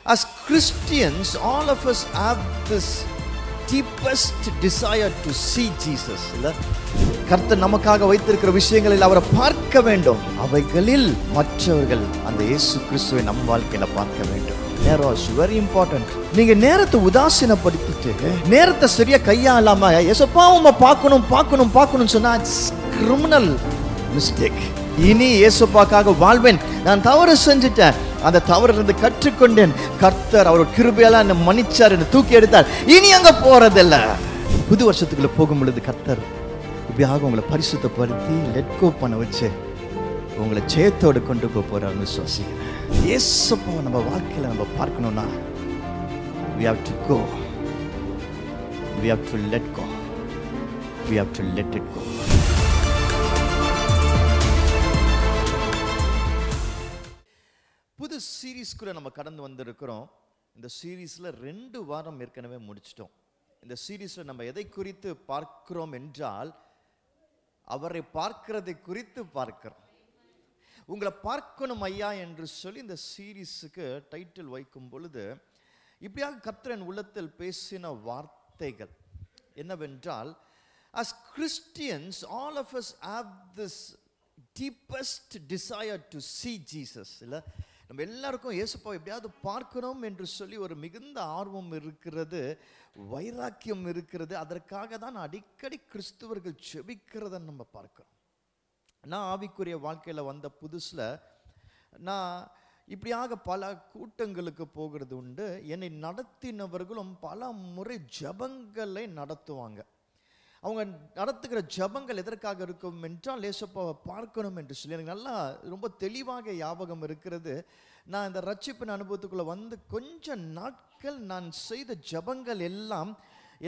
As Christians, all of us have this deepest desire to see Jesus. கர்த்தர் நமக்காக வைத்திருக்கிற விஷயங்களில் அவரை பார்க்க வேண்டும். அவைகளில் மற்றவர்கள் அந்த இயேசு கிறிஸ்துவை நம் வாழ்க்கையில பார்க்க வேண்டும். நேரம் இஸ் வெரி இம்பார்ட்டன்ட். நீங்க நேரத்தை உதாசீனப்படுத்திட்டு நேரத்தை சரியா கையாளாம ஏசப்பா உம்மை பார்க்கணும் பார்க்கணும் பார்க்கணும் சொன்னா இட்ஸ் கிரிமினல் மிஸ்டேக். இனி இயேசுப்பாக்காக வாழ்வேன், நான் தவறு செஞ்சுட்டேன், அந்த தவறிலிருந்து கற்றுக்கொண்டேன், கர்த்தர் அவரோட கிருபையால என்னை மன்னிச்சார், என்னை தூக்கி எடுத்தார், இனி அங்க போறதில்ல. புது வருஷத்துக்குள்ள போகும் பொழுது கர்த்தர் இப்படியாக உங்களை பரிசுத்தப்படுத்தி லெட் கோ பண்ண வச்சு உங்களை ஜெயத்தோடு கொண்டு போறாருன்னு விசுவாசிக்கிறேன். இயேசுப்பா நம்ம வாழ்க்கையில நம்ம பார்க்கணும்னா we have to go, we have to let go, we have to let it go. புது சீரீஸ்குள்ள நம்ம கடந்து வந்திருக்கிறோம். இந்த சீரீஸ்ல 2 வாரம் ஏற்கனவே முடிச்சிட்டோம். இந்த சீரீஸ்ல நம்ம எதை குறித்து பார்க்கிறோம் என்றால் அவரை பார்க்கிறதை குறித்து பார்க்கிறோம். உங்களை பார்க்கணும் ஐயா என்று சொல்லி இந்த சீரீஸுக்கு டைட்டில் வைக்கும் பொழுது இப்படியாக கர்த்தர் என் உள்ளத்தில் பேசின வார்த்தைகள் என்னவென்றால், as Christians all of us have this deepest desire to see Jesus. இல்ல நம்ம எல்லாருக்கும் இயேசுப்பா எப்படியாவது பார்க்கணும் என்று சொல்லி ஒரு மிகுந்த ஆர்வம் இருக்கிறது, வைராக்கியம் இருக்கிறது. அதற்காக தான் அடிக்கடி கிறிஸ்துவர்கள் ஜெபிக்கிறத நம்ம பார்க்கிறோம். நான் ஆவிக்குரிய வாழ்க்கையில் வந்த புதுசில் நான் இப்படியாக பல கூட்டங்களுக்கு போகிறது உண்டு. என்னை நடத்தினவர்களும் பல முறை ஜெபங்களை நடத்துவாங்க. அவங்க நடத்துகிற ஜெபங்கள் எதற்காக இருக்கும் என்றால் இயேசுப்பாவை பார்க்கணும் என்று சொல்லி. எனக்கு நல்லா ரொம்ப தெளிவாக ஞாபகம் இருக்கிறது. நான் இந்த ரட்சிப்பின் அனுபவத்துக்குள்ளே வந்து கொஞ்ச நாட்கள் நான் செய்த ஜெபங்கள் எல்லாம்,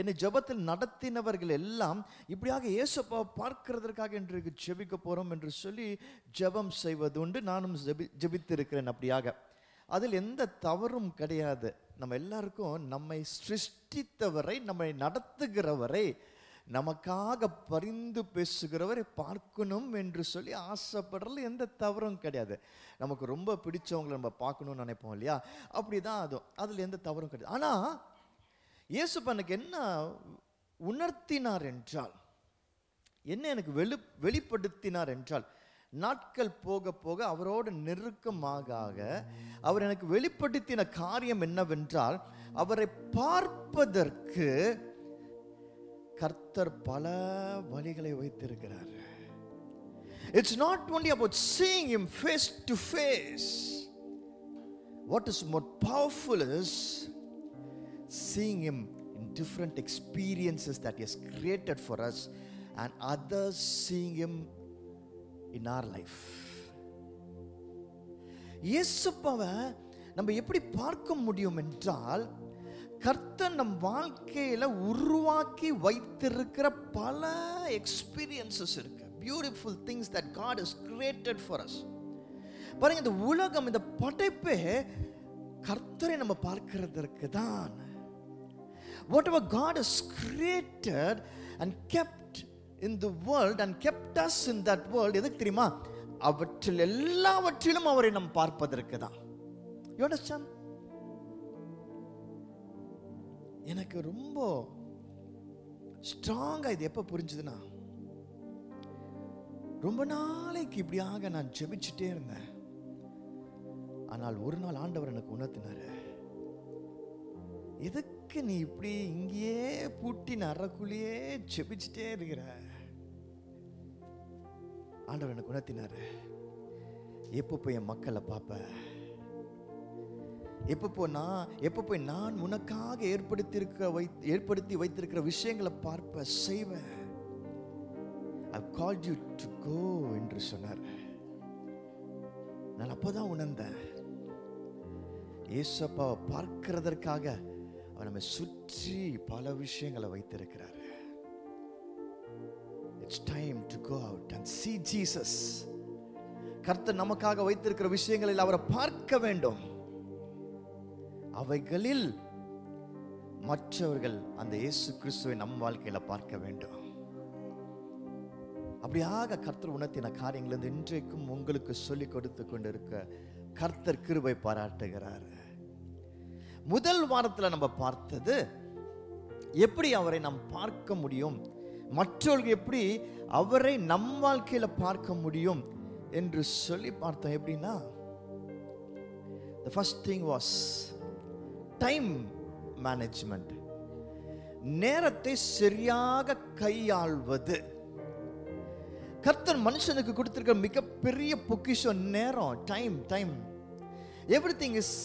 என்னை ஜெபத்தில் நடத்தினவர்கள் எல்லாம் இப்படியாக இயேசுப்பாவை பார்க்கிறதற்காக இன்றைக்கு ஜெபிக்க போகிறோம் என்று சொல்லி ஜெபம் செய்வது உண்டு. நானும் ஜெபித்திருக்கிறேன் அப்படியாக. அதில் எந்த தவறும் கிடையாது. நம்ம எல்லாருக்கும் நம்மை சிருஷ்டித்தவரை, நம்மை நடத்துகிறவரை, நமக்காக பரிந்து பேசுகிறவரை பார்க்கணும் என்று சொல்லி ஆசைப்படுறதுல எந்த தவறும் கிடையாது. நமக்கு ரொம்ப பிடிச்சவங்களை நம்ம பார்க்கணும்னு நினைப்போம் இல்லையா, அப்படிதான் அதுவும், அதில் எந்த தவறும் கிடையாது. ஆனால் இயேசுப்பா எனக்கு என்ன உணர்த்தினார் என்றால், என்ன எனக்கு வெளிப்படுத்தினார் என்றால், நாட்கள் போக போக அவரோடு நெருக்கமாக அவர் எனக்கு வெளிப்படுத்தின காரியம் என்னவென்றால், அவரை பார்ப்பதற்கு கர்த்தர் பல வழிகளை வைத்திருக்கிறார். It's not only about seeing him face to face. What is more powerful is seeing him in different experiences that he has created for us and others seeing him in our life. இயேசுப்பாவை நம்ம எப்படி பார்க்க முடியும் என்றால், கர்த்தர் நம் வாழ்க்கையில உருவாக்கி வைத்திருக்கிற பல எக்ஸ்பீரியன்சஸ் இருக்கு. Beautiful things that God has created for us. பாருங்க, இந்த உலகம், இந்த படைப்பே கர்த்தரை நம்ம பார்க்கிறதற்கு தான். Whatever God has created and kept in the world and kept us in that world, எதுக்கு தெரியுமா? அவற்றில் எல்லாவற்றிலும் அவரை நாம் பார்ப்பதற்கு தான். You understand? எனக்கு ரொம்ப ஸ்ட்ராங்கா இது எப்ப புரிஞ்சுதுன்னா, ரொம்ப நாளைக்கு இப்படியாக நான் ஜெபிச்சுட்டே இருந்தேன். ஆனால் ஒரு நாள் ஆண்டவர் எனக்கு உணர்த்தினாரு, எதுக்கு நீ இப்படி இங்கேயே பூட்டி அறைக்குள்ளேயே ஜெபிச்சுட்டே இருக்கிற? ஆண்டவர் எனக்கு உணர்த்தினாரு, எப்போ போய் என் மக்களை பார்ப்ப, எப்போ போய் நான் உனக்காக ஏற்படுத்தி வைத்திருக்கிற விஷயங்களை பார்ப்ப, செய்வேன். I've called you to go என்று சொன்னார். நான் அப்போதான் உணர்ந்தேன், இயேசுப்பாவை பார்க்கிறதற்காக அவர் நம்மை சுற்றி பல விஷயங்களை வைத்திருக்கிறார். It's time to go out and see Jesus. கர்த்தர் நமக்காக வைத்திருக்கிற விஷயங்களில் அவரை பார்க்க வேண்டும். அவைகளில் மற்றவர்கள் அந்த இயேசு கிறிஸ்துவை நம் வாழ்க்கையில பார்க்க வேண்டும். அப்படியாக கர்த்தர் உணர்த்தின காரியங்கள் இன்றைக்கும் உங்களுக்கு சொல்லிக் கொடுத்து கொண்டிருக்க கர்த்தர் கிருபை பாராட்டுகிறார். முதல் வாரத்தில் நம்ம பார்த்தது எப்படி அவரை நாம் பார்க்க முடியும், மற்றவர்கள் எப்படி அவரை நம் வாழ்க்கையில பார்க்க முடியும் என்று சொல்லி பார்த்தோம். எப்படின்னா, the first thing was time management. நேரத்தை சரியாக கையாள்வது. கர்த்தர் மனுஷனுக்கு கொடுத்திருக்க மிகப்பெரிய பொக்கிஷம் நேரம். Time everything is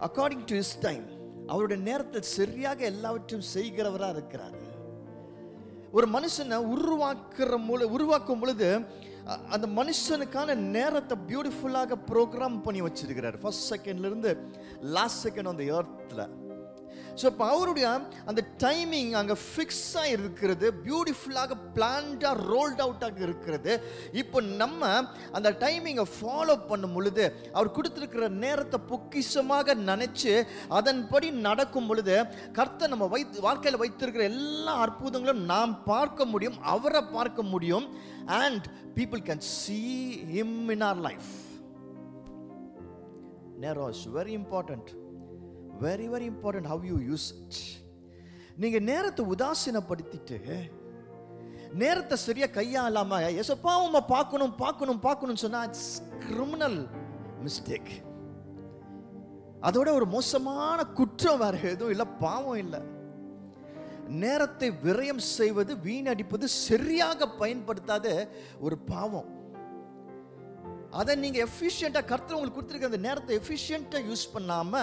according to his time. அவருடைய நேரத்தை சரியாக எல்லாவற்றையும் செய்கிறவரா இருக்கிறார். ஒரு மனுஷனை உருவாக்கும் பொழுது அந்த மனுஷனுக்கான நேரத்தை பியூட்டிஃபுல்லாக ப்ரோக்ராம் பண்ணி வச்சிருக்கிறார். ஃபர்ஸ்ட் செகண்ட்ல இருந்து லாஸ்ட் செகண்ட் அந்த எர்த்ல. ஸோ இப்போ அவருடைய அந்த டைமிங் அங்கே ஃபிக்ஸாக இருக்கிறது, பியூட்டிஃபுல்லாக பிளான்டாக ரோல்ட் அவுட்டாக இருக்கிறது. இப்போ நம்ம அந்த டைமிங்கை ஃபாலோ பண்ணும் பொழுது, அவர் கொடுத்துருக்கிற நேரத்தை பொக்கிஷமாக நினச்சி அதன்படி நடக்கும் பொழுது, கர்த்தர் நம்ம வாழ்க்கையில் வைத்திருக்கிற எல்லா அற்புதங்களும் நாம் பார்க்க முடியும், அவரை பார்க்க முடியும். And people can see him in our life. நேரம் is very important. Very very important how you use it. நீங்க நேரத்தை உதாசீனப்படுத்திட்டு நேரத்தை சரியா கையாளாம ஏசப்பா உம்மை பார்க்கணும் சொன்னா இட்ஸ் கிரிமினல் மிஸ்டேக். அதோட ஒரு மோசமான குற்றம் வேற எதுவும் இல்லை, பாவம் இல்லை. நேரத்தை விரயம் செய்வது, வீணடிப்பது, சரியாக பயன்படுத்தாத ஒரு பாவம். அதை நீங்க எஃபிஷியண்டா, கர்த்தர் உங்களுக்கு கொடுத்திருக்க அந்த நேரத்தை எஃபிஷியண்டா யூஸ் பண்ணாம,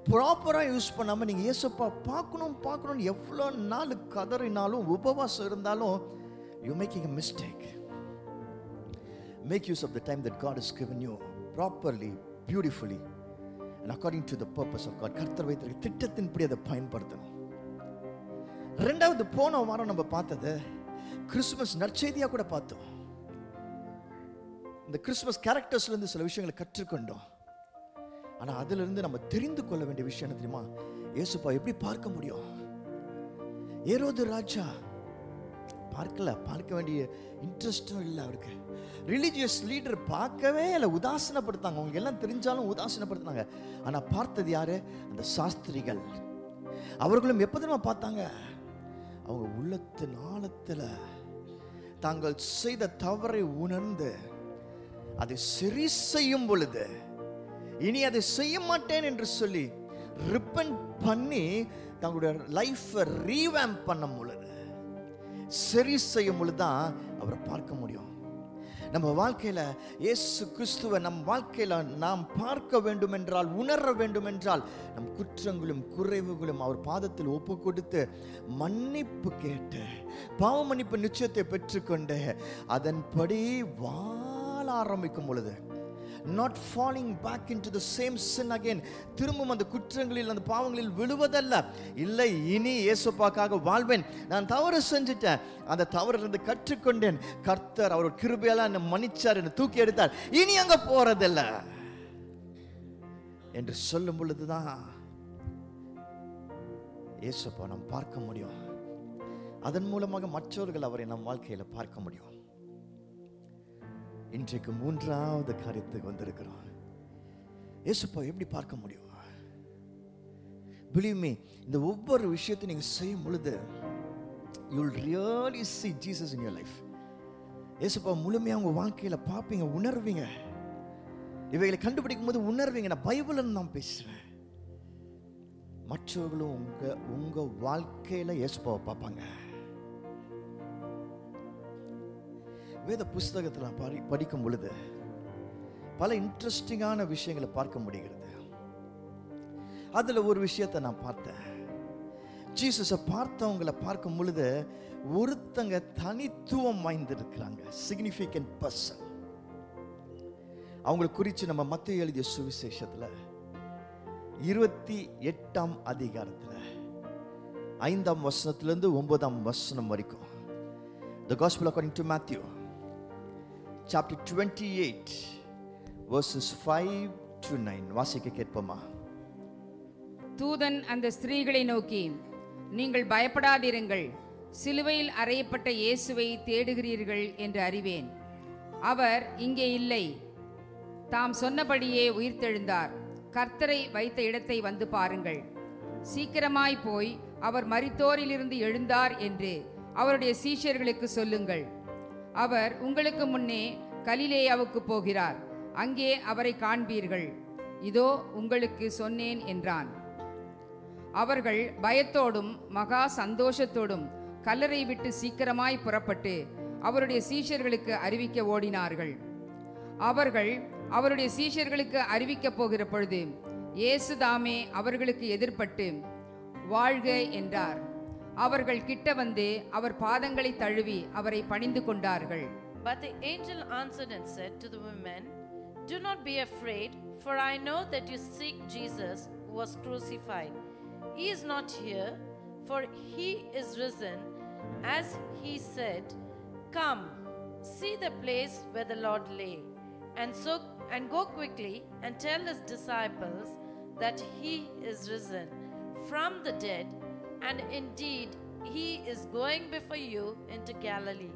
ப்ராப்பரா யூஸ் பண்ணாம, நீங்க இயேசுப்பா பார்க்கணும் எவ்வளோ நாள் கதறினாலும் உபவாசம் இருந்தாலும் you're making a mistake. Make use of the time that God has given you properly, beautifully and according to the purpose of God. கர்த்தர் வைத்திருக்க திட்டத்தின்படி அதை பயன்படுத்தணும். ரெண்டாவது, போன வாரம் நம்ம பார்த்தது கிறிஸ்துமஸ் நற்செய்தியா கூட பார்த்தோம். இந்த கிறிஸ்துமஸ் கேரக்டர்ஸ்ல இருந்து சில விஷயங்களை கற்றுக்கொண்டோம். ஆனா அதுல இருந்து நம்ம தெரிந்து கொள்ள வேண்டிய விஷயம் என்ன தெரியுமா? இயேசுப்பா எப்படி பார்க்க முடியும்? ஏரோது ராஜா பார்க்க வேண்டிய இன்ட்ரெஸ்டும் இல்லை அவருக்கு. ரிலீஜியஸ் லீடர் பார்க்கவே இல்லை, உதாசீனப்படுத்தாங்க. அவங்க எல்லாம் தெரிஞ்சாலும் உதாசீனப்படுத்தினாங்க. ஆனா பார்த்தது யாரு? அந்த சாஸ்திரிகள். அவர்களும் எப்ப தெரியுமா பார்த்தாங்க? அவங்க உள்ளத்தின் ஆழத்துல தாங்கள் செய்த தவறை உணர்ந்து அதை சரி செய்யும் பொழுது, இனி அதை செய்ய மாட்டேன் என்று சொல்லி ரிப்பென்ட் பண்ணி தங்களுடைய லைஃப்பை ரீவேம்ப் பண்ணும் பொழுது, சரி செய்யும் பொழுதுதான் அவரை பார்க்க முடியும். நம்ம வாழ்க்கையில இயேசு கிறிஸ்துவை நம் வாழ்க்கையில நாம் பார்க்க வேண்டும் என்றால், உணர வேண்டும் என்றால், நம் குற்றங்களும் குறைவுகளும் அவர் பாதத்தில் ஒப்பு கொடுத்து மன்னிப்பு கேட்டு, பாவ மன்னிப்பு நிச்சயத்தை பெற்றுக்கொண்டு அதன்படி வாழ ஆரம்பிக்கும் பொழுது, not falling back into the same sin again, திரும்பவும் அந்த குற்றங்களில் அந்த பாவங்களில் விழுவதல்ல. இல்லை, இனி இயேசுவுக்காக வாழ்வேன். நான் தவறு செஞ்சிட்டேன், அந்த தவறிலிருந்து கற்றுக்கொண்டேன், கர்த்தர் அவர் கிருபையால என்னை மன்னிச்சார், என்னை தூக்கி எடுத்தார், இனி அங்க போறதில்ல என்று சொல்லும் பொழுதுதான் இயேசுப்பா நாம் பார்க்க முடியும். அதன் மூலமாக மற்றவர்கள் அவரை நம் வாழ்க்கையில பார்க்க முடியும். இன்றைக்கு மூன்றாவது காரியத்துக்கு வந்திருக்கிறோம். இயேசுப்பா எப்படி பார்க்க முடியும்? Believe me, இந்த ஒவ்வொரு விஷயத்தை நீங்க செய்யும் பொழுது you will really see Jesus in your life. இயேசுப்பா முழுமையா உங்க வாழ்க்கையில பார்ப்பீங்க, உணர்வீங்க. இவைகளை கண்டுபிடிக்கும் போது உணர்வீங்க. நான் பைபிள்ல நான் பேசுறேன். மற்றவர்களும் உங்க வாழ்க்கையில இயேசுப்பாவை பார்ப்பாங்க. வேத புஸ்தகத்தில் படிக்கும் பொழுது பல இன்ட்ரெஸ்டிங்கான விஷயங்களை பார்க்க முடிகிறது. அதுல ஒரு விஷயத்தை நான் பார்த்தேன். ஜீசஸை பார்த்தவங்களை பார்க்கும் பொழுது ஒருத்தங்க தனித்துவம் வாய்ந்திருக்கிறாங்க, சிக்னிஃபிகன்ட் பர்சன். அவங்களை குறித்து நம்ம மத்தேயு எழுதிய சுவிசேஷத்துல 28ஆம் அதிகாரத்துல 5ஆம் வசனத்திலிருந்து 9ஆம் வசனம் வரைக்கும், The Gospel according to Matthew chapter 28 verses 5 to 9. வாசிக்க கேட்போமா? தூதன் அந்த ஸ்திரீகளை நோக்கி, நீங்கள் பயப்படாதிருங்கள், சிலுவையில் அறையப்பட்ட இயேசுவை தேடுகிறீர்கள் என்று அறிவேன். அவர் இங்கே இல்லை, தாம் சொன்னபடியே உயிர்த்தெழுந்தார். கர்த்தரை வைத்த இடத்தை வந்து பாருங்கள். சீக்கிரமாய் போய் அவர் மரித்தோரிலிருந்து எழுந்தார் என்று அவருடைய சீஷர்களுக்கு சொல்லுங்கள். அவர் உங்களுக்கு முன்னே கலிலேயாவுக்கு போகிறார், அங்கே அவரை காண்பீர்கள். இதோ உங்களுக்கு சொன்னேன் என்றான். அவர்கள் பயத்தோடும் மகா சந்தோஷத்தோடும் கல்லறை விட்டு சீக்கிரமாய் புறப்பட்டு அவருடைய சீஷர்களுக்கு அறிவிக்க ஓடினார்கள். அவர்கள் அவருடைய சீஷர்களுக்கு அறிவிக்கப் போகிற பொழுது இயேசு தாமே அவர்களுக்கு எதிர்பட்டு வாழ்க என்றார். அவர்கள் கிட்ட வந்து அவர் பாதங்களை தழுவி அவரை பணிந்து கொண்டார்கள். But the angel answered and said to the women, "Do not be afraid, for I know that you seek Jesus who was crucified. He is not here, for he is risen, as he said. Come, see the place where the Lord lay, and go quickly and tell his disciples that he is risen from the dead, and indeed he is going before you into Galilee.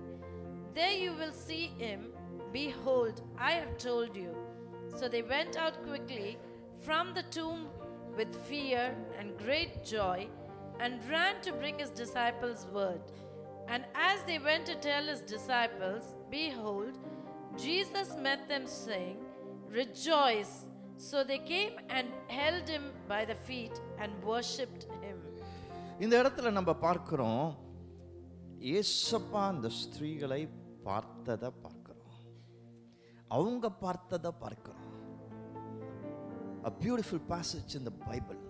There you will see him. Behold, I have told you." So they went out quickly from the tomb with fear and great joy, and ran to bring his disciples word. And as they went to tell his disciples, behold, Jesus met them, saying, "Rejoice." So they came and held him by the feet and worshipped him. இந்த இடத்துல நம்ம பார்க்கிறோம், இயேசப்பா அந்த ஸ்திரீகளை பார்த்ததை பார்க்கிறோம், அவங்க பார்த்ததை பார்க்கிறோம். A beautiful passage in the Bible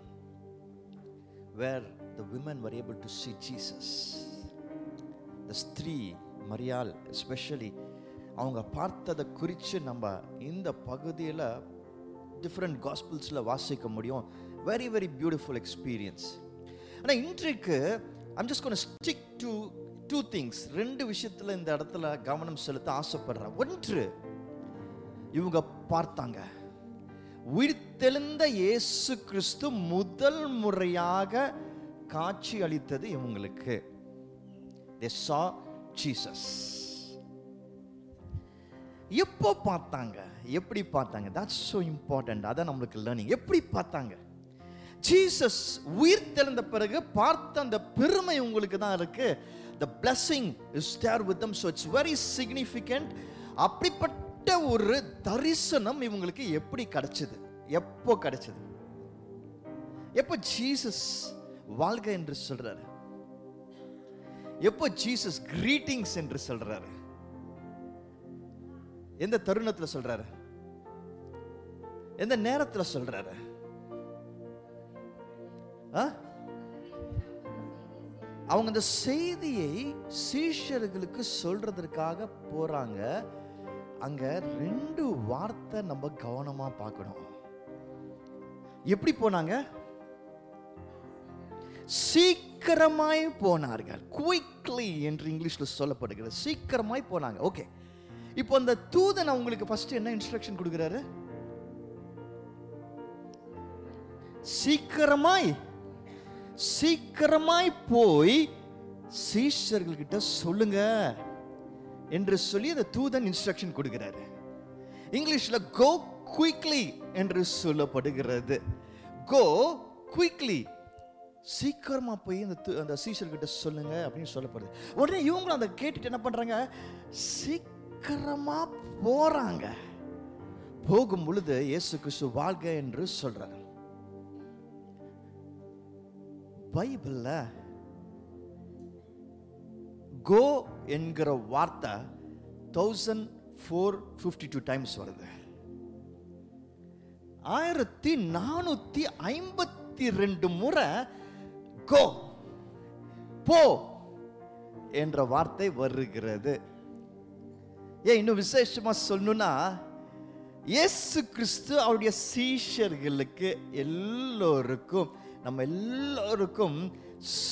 where the women were able to see Jesus. The ஸ்திரீ மரியாள் especially அவங்க பார்த்ததை குறித்து நம்ம இந்த பகுதியில் டிஃப்ரெண்ட் காஸ்பிள்ஸில் வாசிக்க முடியும். Very very beautiful experience. ஆனால் இன்றைக்கு I'm just gonna stick to two things. ரெண்டு விஷயத்தில் இந்த இடத்துல கவனம் செலுத்த ஆசைப்படுறேன். ஒன்று, இவங்க பார்த்தாங்க, உயிர்த்தெழுந்த இயேசு கிறிஸ்து முதல் முறையாக காட்சி அளித்தது இவங்களுக்கு. They saw Jesus. எப்போ பார்த்தாங்க, எப்படி பார்த்தாங்க? That's so important. அதான் நம்மளுக்கு லேர்னிங். எப்படி பார்த்தாங்க? ஜீசஸ் உயிர் தெழுந்த பிறகு பார்த்த அந்த பெருமை உங்களுக்கு தான் இருக்கு. The blessing is there with them, so it's very significant. அப்படிப்பட்ட ஒரு தரிசனம் இவங்களுக்கு எப்படி கிடைச்சது? எப்போ கிடைச்சது? எப்போ ஜீசஸ் வாழ்க என்று சொல்றாரு? எப்போ ஜீசஸ் கிரீட்டிங்ஸ் என்று சொல்றாரு? எந்த தருணத்தில் சொல்றாரு? எந்த நேரத்தில் சொல்றாரு? அவங்க அந்த செய்தியை சீஷர்களுக்கு சொல்றதற்காக போறாங்க. அங்க ரெண்டு வார்த்தை நம்ம கவனமா பார்க்கணும். எப்படி போனாங்க? சீக்கிரமாய் போனார்கள். குயிக்லி என்று இங்கிலீஷ்ல சொல்லப்படுகிறது. சீக்கிரமாய் போனாங்க. ஓகே, இப்போ அந்த தூதன் அவங்களுக்கு ஃபர்ஸ்ட் என்ன இன்ஸ்ட்ரக்ஷன் கொடுக்கிறாரு? சீக்கிரமாய் போய் சீஷர்கள் கிட்ட சொல்லுங்க என்று சொல்லி அந்த தூதன் இன்ஸ்ட்ரக்ஷன் கொடுக்கிறாரு. இங்கிலீஷ்ல கோ குயிக்லி என்று சொல்லப்படுகிறது. கோ குயிக்லி, சீக்கிரமா போய் அந்த சீஷர்கிட்ட சொல்லுங்க அப்படின்னு சொல்லப்படுது. உடனே இவங்களும் அதை கேட்டுட்டு என்ன பண்றாங்க? சீக்கிரமா போறாங்க. போகும் பொழுது இயேசு கிறிஸ்து வாழ்க என்று சொல்றாரு. பைபிள்ல கோ என்கிற வார்த்தை 1452 டைம்ஸ் வருது. 1452 முறை கோ, போ என்ற வார்த்தை வருகிறது. ஏன் இன்னும் விசேஷமா சொல்லணும்னா, இயேசு கிறிஸ்து அவருடைய சீஷர்களுக்கு எல்லோருக்கும், நம்ம எல்லோருக்கும்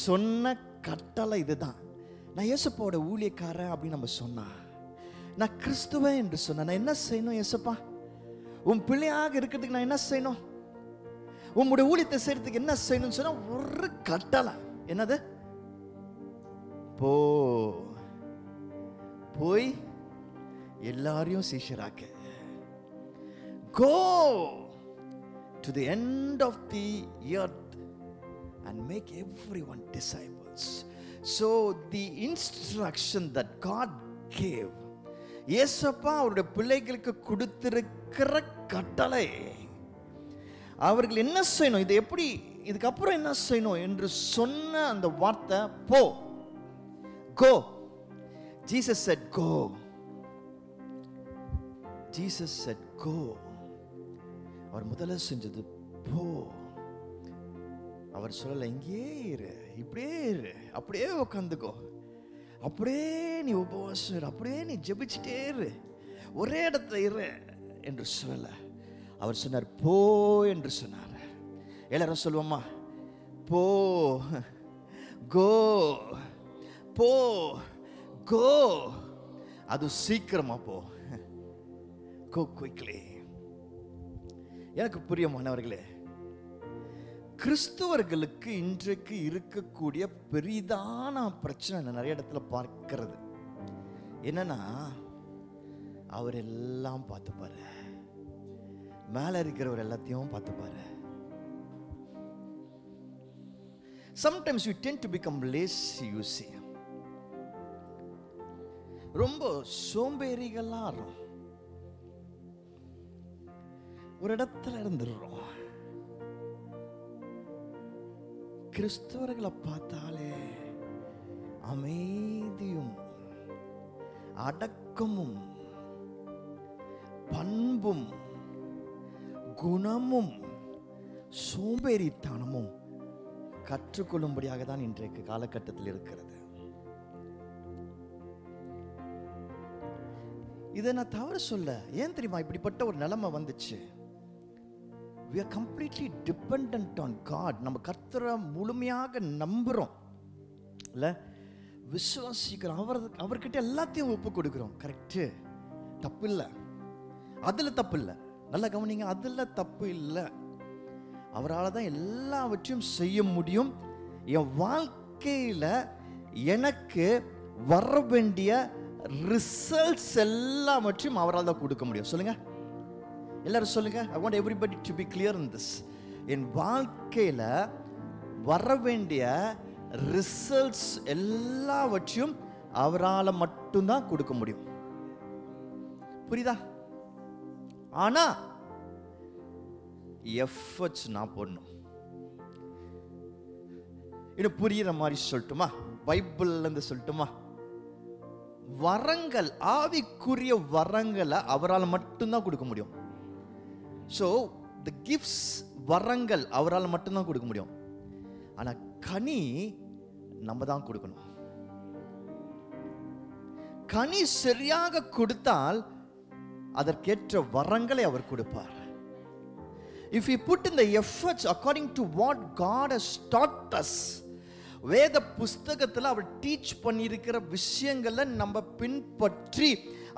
சொன்ன கட்டளை இதுதான். நான் இயேசுப்பாவோட ஊழியக்காரன் அப்படின்னு நம்ம சொன்னா, நான் கிறிஸ்துவன் என்று சொன்ன நான் என்ன செய்யணும்? இயேசுப்பா, உன் பிள்ளையாக இருக்கிறதுக்கு நான் என்ன செய்யணும்? உங்களுடைய ஊழியத்தை செய்யறதுக்கு என்ன செய்யணும்னு சொன்னா ஒரு கட்டளை. என்னது? போய் எல்லாரையும் சீஷராக்க. Go to the end of the earth and make everyone disciples. So the instruction that God gave, இயேசுப்பா அவருடைய பிள்ளைகளுக்கு கொடுத்திருக்கிற கட்டளை, அவர்கள் என்ன செய்யணும், இது எப்படி, இதுக்கப்புறம் என்ன செய்யணும் என்று சொன்ன அந்த வார்த்தை போ. Go. Jesus said go. Jesus said go. அவர் முதல்ல செஞ்சது போ. அவர் சொல்லல இங்கே இரு, இப்படியே இரு, அப்படியே உட்காந்துக்கோ, அப்படியே நீ உபவாசம் இரு, அப்படியே நீ ஜெபிச்சுட்டே இரு, ஒரே இடத்துல இரு என்று சொல்லல. அவர் சொன்னார் போ என்று சொன்னார். எல்லாரும் சொல்லுவோமா? போ, கோ, போ, கோ. அது சீக்கிரமா போ. Go quickly. எனக்கு பிரியமானவர்களே, கிறிஸ்தவர்களுக்கு இன்றைக்கு இருக்கக்கூடிய பெரிதான பிரச்சனை நிறைய இடத்துல பார்க்கிறது என்னன்னா, அவர் எல்லாம் பார்த்துப்பாரு, மேல இருக்கிறவர் எல்லாத்தையும் பார்த்துப்பாரு. Sometimes we tend to become lazy, you see. ரொம்ப சோம்பேறிகளா ஒரு இடத்துல இருந்துடுறோம். கிறிஸ்தவர்களை பார்த்தாலே அமைதியும் அடக்கமும் பண்பும் குணமும் சோம்பேறித்தனமும் கற்றுக்கொள்ளும்படியாக தான் இன்றைக்கு காலகட்டத்தில் இருக்கிறது. இதை நான் தவறு சொல்ல, ஏன் தெரியுமா இப்படிப்பட்ட ஒரு நிலைமை வந்துச்சு? We are completely dependent on God. நம்ம கர்த்தரை முழுமையாக நம்புறோம் இல்ல, விசுவாசிக்கிறோம், அவர்கிட்ட எல்லாத்தையும் ஒப்பு கொடுக்கிறோம். கரெக்டு, தப்பு இல்லை, அதுல தப்பு இல்லை. நல்லா கவனிங்க, அதுல தப்பு இல்லை. அவரால் தான் எல்லாவற்றையும் செய்ய முடியும். என் வாழ்க்கையில எனக்கு வர வேண்டிய ரிசல்ட்ஸ் எல்லாவற்றையும் அவரால் தான் கொடுக்க முடியும். சொல்லுங்க எல்லாரும் சொல்லுங்க. I want everybody to be clear in this. என் வாழ்க்கையில வர வேண்டிய ரிசல்ட்ஸ் எல்லாவற்றையும் அவரால் மட்டும்தான் கொடுக்க முடியும். புரியுதா? ஆனா எஃபர்ட்ஸ் நான் போடணும். இன்னும் புரியுற மாதிரி சொல்லட்டுமா? பைபிள்ல இருந்து சொல்லட்டுமா? வரங்கள், ஆவிக்குரிய வரங்களை அவரால் மட்டும்தான் கொடுக்க முடியும். ஸோ தி கிஃப்ட்ஸ், வரங்கள் அவரால் மட்டும்தான் கொடுக்க முடியும். ஆனா கனி நம்ம தான் கொடுக்கணும். கனி சரியாக கொடுத்தால் அதற்கேற்ற வரங்களை அவர் கொடுப்பார். If we put in the efforts according to what God has taught us, வேத புஸ்தகத்தில் அவர் டீச் பண்ணியிருக்கிற விஷயங்களை நம்ம பின்பற்றி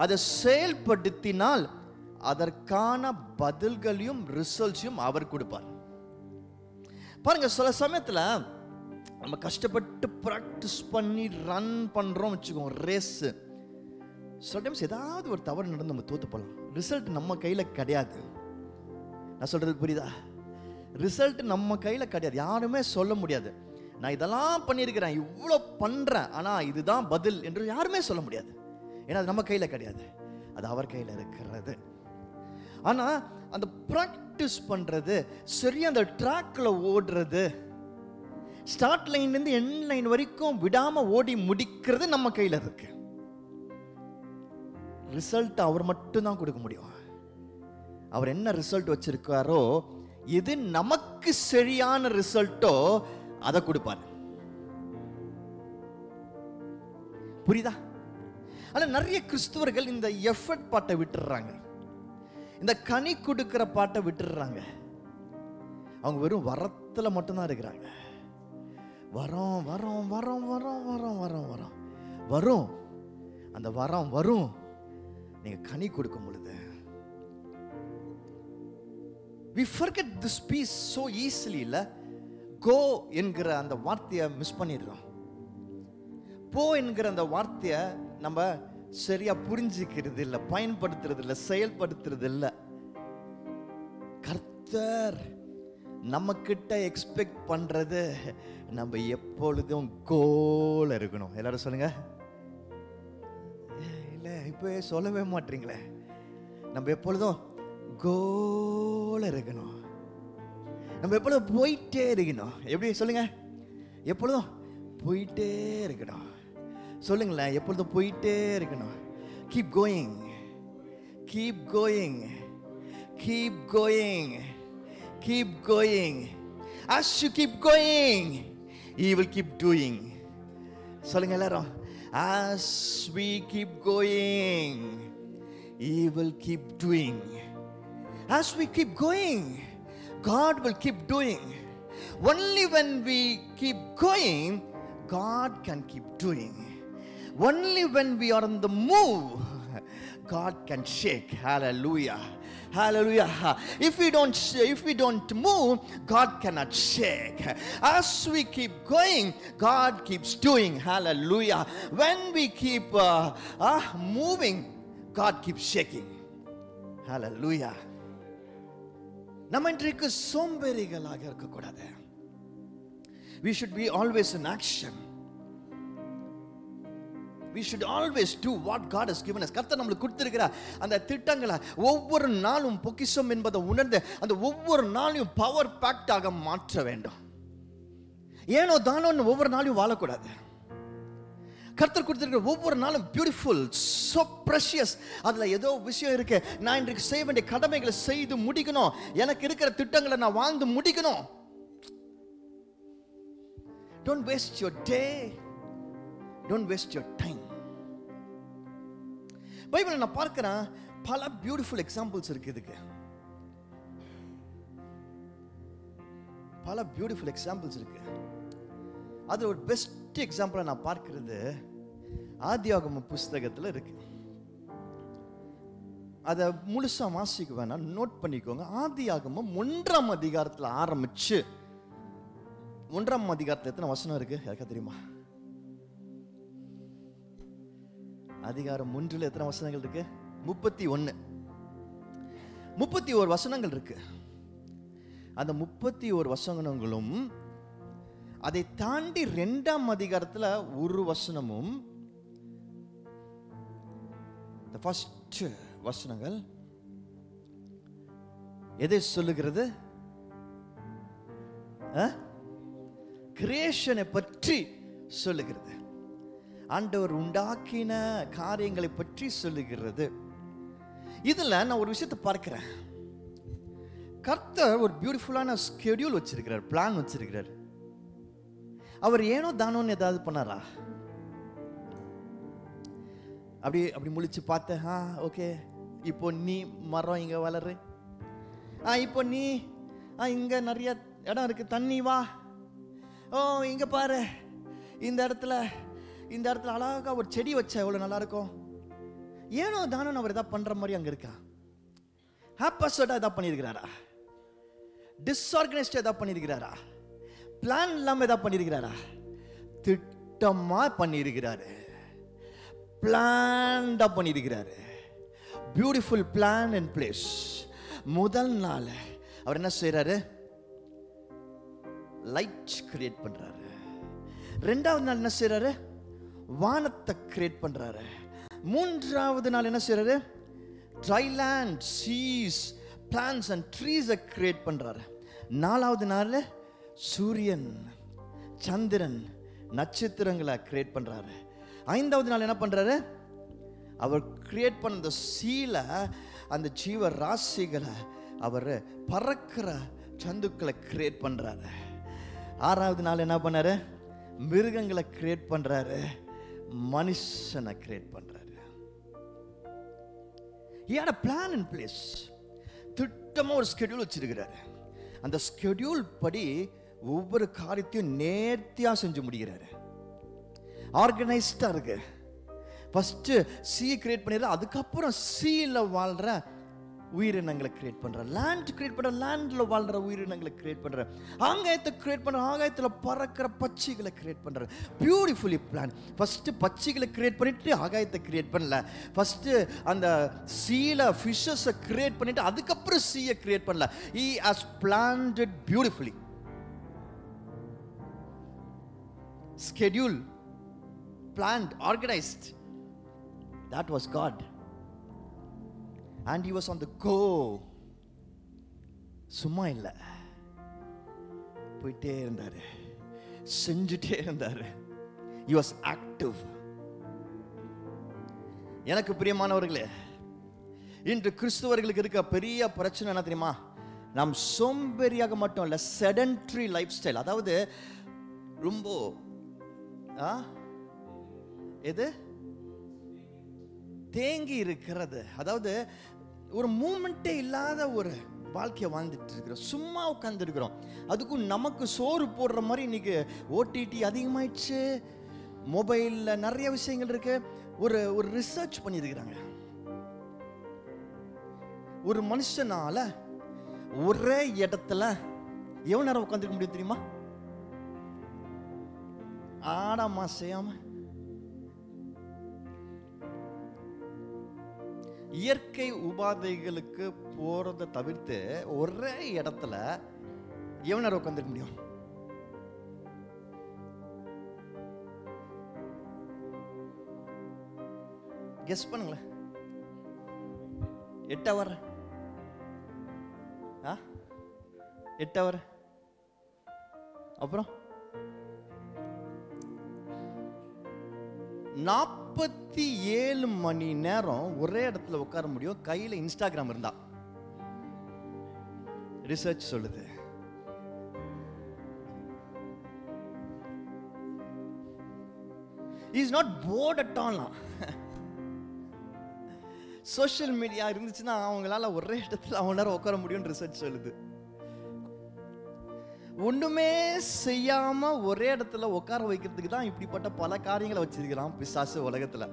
அதை செயல்படுத்தினால் அதற்கான பதில்களையும் ரிசல்ட்ஸையும் அவர் கொடுப்பார். பாருங்க, சில சமயத்தில் நம்ம கஷ்டப்பட்டு ப்ராக்டிஸ் பண்ணி ரன் பண்றோம் வச்சுக்கோங்க, ரேஸ். சம்டைம்ஸ் ஏதாவது ஒரு தவறு நடந்து நம்ம தோத்து போகலாம். ரிசல்ட் நம்ம கையில கிடையாது. நான் சொல்றது புரியுதா? ரிசல்ட் நம்ம கையில கிடையாது, யாருமே சொல்ல முடியாது. நான் இதெல்லாம் பண்ணியிருக்கிறேன், இவ்வளோ பண்றேன், ஆனா இதுதான் பதில் என்று யாருமே சொல்ல முடியாது. ஏன்னா அது நம்ம கையில கிடையாது, அது அவர் கையில இருக்கிறது. ஆனா அந்த பிராக்டிஸ் பண்றது, சரியா அந்த ட்ராக்ல ஓடுறது, ஸ்டார்ட் லைன்ல இருந்து எண்ட் லைன் வரைக்கும் விடாம ஓடி முடிக்கிறது நம்ம கையில இருக்கு. ரிசல்ட் அவர் மட்டும் தான் கொடுக்க முடியும். அவர் என்ன ரிசல்ட் வச்சிருக்காரோ, எது நமக்கு சரியான ரிசல்ட்டோ அதை கொடுப்பார். புரியுதா? ஆனா நிறைய கிறிஸ்துவர்கள் இந்த எஃபர்ட் பாட்டை விட்டுறாங்க, இந்த கனி கொடுக்கிற பாட்டை விட்டுறாங்க. அவங்க வெறும் வரத்துல மட்டும்தான் இருக்கிறாங்க. வரோம் வரோம் வரோம் வரோம் வரோம் வரோம் வரோம் வரும், அந்த வரம் வரும் நீங்க கனி கொடுக்கும் பொழுது. We forget this piece so easily. இல்ல, go என்கிற அந்த வார்த்தையை மிஸ் பண்ணிடுறோம். போ என்கிற அந்த வார்த்தையை நம்ம சரியா புரிஞ்சுக்கிறது இல்லை, பயன்படுத்துறது இல்லை, செயல்படுத்துறது இல்லை. கர்த்தர் நம்ம கிட்ட எக்ஸ்பெக்ட் பண்றது நம்ம எப்பொழுதும் கோல் இருக்கணும். எல்லாரும் சொல்லுங்க. இல்ல இப்போ சொல்லவே மாட்டீங்களே. நம்ம எப்பொழுதும் கோல் இருக்கணும். நம்ம எப்பொழுதும் போயிட்டே இருக்கணும். எப்படி சொல்லுங்க? எப்பொழுதும் போயிட்டே இருக்கணும். சொல்லுங்களேன், எப்பொழுதும் போயிட்டே இருக்கணும். Keep going, keep going, keep going, keep going. As you keep going, He will keep doing. சொல்லுங்க எல்லாரும். As we keep going, He will keep doing. As we keep going, God will keep doing. Only when we keep going, God can keep doing. Only when we are on the move, God can shake. Hallelujah. Hallelujah. If we don't move, God cannot shake. As we keep going, God keeps doing. Hallelujah. When we keep moving, God keeps shaking. Hallelujah. நம்ம இன்றைக்கு சோம்பேறிகளாக இருக்கக்கூடாது. We should be always in action. We should always do what God has given us. கர்த்தர் நமக்கு கொடுத்திருக்கிற அந்த திட்டங்களை ஒவ்வொரு நாளும் பொக்கிஷம் என்பதை உணர்ந்து அந்த ஒவ்வொரு நாளையும் பவர் பேக்டாக மாற்ற வேண்டும். ஏனோ தானோன்னு ஒவ்வொரு நாளையும் வாழக்கூடாது. கர்த்தர் கொடுத்திருக்கிற ஒவ்வொரு நாளும் பியூட்டிஃபுல், so precious. அதுல ஏதோ விஷயம் இருக்கு. நான் இன்றைக்கு செய்ய வேண்டிய கடமைகளை செய்து முடிக்கணும். எனக்கு இருக்கிற திட்டங்களை நான் வாழ்ந்து முடிக்கணும். Don't waste your day. Don't waste your time. பைபிள்ல நான் பார்க்கிறேன் பல பியூட்டிஃபுல் எக்ஸாம்பிள்ஸ் இருக்கு. இதுக்கு பல பியூட்டிஃபுல் எக்ஸாம்பிள்ஸ் இருக்கு. அது ஒரு பெஸ்ட் எக்ஸாம்பிளா நான் பார்க்கிறது ஆதியாகம புஸ்தகத்துல இருக்கு. அதை முழுசா வாசிக்க வேணாம், நோட் பண்ணிக்கோங்க. ஆதியாகமம் 1ஆம் அதிகாரத்துல ஆரம்பிச்சு 1ஆம் அதிகாரத்துல எத்தனை வசனம் இருக்கு யாருக்கா தெரியுமா? அதிகாரம் 1ல எத்தனை வசனங்கள் இருக்கு? 31 வசனங்கள் இருக்கு. அந்த 31 வசனங்களும் அதை தாண்டி 2ஆம் அதிகாரத்துல ஒரு வசனமும், the first வசனங்கள் எதை சொல்லுகிறது? கிரியேஷனை பற்றி சொல்லுகிறது. ஆண்டவர் உண்டாக்கின காரியங்களை பற்றி சொல்லுகிறது. இதுல நான் ஒரு விஷயத்தை பார்க்கிறேன். கர்த்தர் ஒரு பியூட்டிஃபுல்லான ஸ்கெடியூல் வச்சிருக்கிறார், பிளான் வச்சிருக்கிறார். அவர் ஏனோ தானோன்னு ஏதாவது பண்ணாரா? அப்படி முழிச்சு பார்த்த, ஓகே இப்போ நீ மரம் இங்க வளரு, இப்போ நீ இங்க நிறைய இடம் இருக்கு, தண்ணி வா, ஓ இங்க பாரு, இந்த இடத்துல அழகா ஒரு செடி வச்சா எவ்வளவு நல்லா இருக்கும். ஏனோ தானோ அவர் ஏதாவது பண்ற மாதிரி அங்க இருக்கா? ஹாப்பஸோட ஏதாவது பண்ணியிருக்கிறாரா? டிஸ்ஆர்கனைஸ்ட் ஏதாவது பண்ணியிருக்கிறாரா? பிளான் இல்லாம ஏதாவது பண்ணியிருக்கிறாரா? திட்டமா பண்ணியிருக்கிறாரு, பிளான்டா பண்ணியிருக்கிறாரு. Beautiful plan and place. முதல் நாள் அவர் என்ன செய்யறாரு? லைட் கிரியேட் பண்றாரு. 2வது நாள் என்ன செய்யறாரு? வானத்தை கிரியேட் பண்றாரு. 3வது நாள் என்ன செய்யறாரு? Dry land, seas, plants and ட்ரீஸை கிரியேட் பண்றாரு. 4வது நாள் சூரியன், சந்திரன், நட்சத்திரங்களை கிரியேட் பண்றாரு. 5வது நாள் என்ன பண்றாரு? அவர் கிரியேட் பண்ண அந்த சீலை, அந்த ஜீவ ராசிகளை, அவர் பறக்கிற சந்துக்களை கிரியேட் பண்றாரு. 6வது நாள் என்ன பண்ணாரு? மிருகங்களை கிரியேட் பண்றாரு, மனுஷனை கிரியேட் பண்றாரு. He had a plan in place. திட்டமா ஒரு ஸ்கெடியூல் வச்சிருக்கிறாரு. அந்த ஸ்கெடியூல் படி ஒவ்வொரு காரியத்தையும் நேர்த்தியா செஞ்சு முடிக்கிறாரு. ஆர்கனைஸ்டா இருக்கு. ஃபர்ஸ்ட் சி கிரியேட் பண்ணிடுற, அதுக்கப்புறம் சீல வாழ்ற உயிரினங்களை கிரியேட் பண்ற, லேண்ட் கிரியேட் பண்ற, லேண்ட்ல வாழ்ற உயிரினங்களை கிரியேட் பண்ற, ஆகாயத்தை கிரியேட் பண்ற, ஆகாயத்துல பறக்கிற பட்சிகளை கிரியேட் பண்ற. Beautifully plan. ஃபர்ஸ்ட் பட்சிகளை கிரியேட் பண்ணிட்டு ஆகாயத்தை கிரியேட் பண்ணல, ஃபர்ஸ்ட் அந்த சீல ஃபிஷஸை கிரியேட் பண்ணிட்டு அதுக்கப்புறம் சீயை கிரியேட் பண்ணல. He has planned it beautifully. Schedule, planned, organized. That was God. And he was on the go. சும்மா இல்லை, போயிட்டே இருந்தாரு, செஞ்சுட்டே இருந்தாரு. He was active. எனக்கு பிரியமானவர்களே, இன்று கிறிஸ்துவர்களுக்கு இருக்க பெரிய பிரச்சனை என்ன தெரியுமா? நாம் சோம்பேறியாக மட்டும் இல்லை, செடன்ட்ரி லைஃப் ஸ்டைல். அதாவது ரொம்ப எது தேங்கி இருக்கிறது, அதாவது ஒரு மூமெண்ட்டே இல்லாத ஒரு வாழ்க்கையை வாழ்ந்துட்டு இருக்கிறோம், சும்மா உட்கார்ந்து இருக்கிறோம். அதுக்கும் நமக்கு சோறு போடுற மாதிரி இன்னைக்கு ஓடிடி அதிகமாயிடுச்சு, மொபைல்ல நிறைய விஷயங்கள் இருக்கு. ஒரு ஒரு ரிசர்ச் பண்ணியிருக்கிறாங்க, ஒரு மனுஷனால ஒரே இடத்துல எவ்வளவு நேரம் உட்காந்துருக்க முடியும் தெரியுமா? ஆடாமா செய்யாம. இயற்கை உபாதைகளுக்கு போறதை தவிர்த்து ஒரே இடத்துல எவ்வளவு நேரம் உட்காந்துருக்க முடியும்? கெஸ் பண்ணுங்களேன். 8 hour, 8 hour. அப்புறம் 47 மணி நேரம் ஒரே இடத்துல உட்கார முடியும், கையில இன்ஸ்டாகிராம் இருந்தா. ரிசர்ச் சொல்லுது. He is not bored at all. Social media இருந்துச்சுன்னா அவங்களால ஒரே இடத்துல அவங்க நேரம் உட்கார முடியும் ரிசர்ச் சொல்லுது. ஒண்ணுமே செய்யாம ஒரே இடத்துல உட்கார வைக்கிறதுக்கு தான் இப்படிப்பட்ட பல காரியங்களை வச்சிருக்கிறான் பிசாசு உலகத்துல.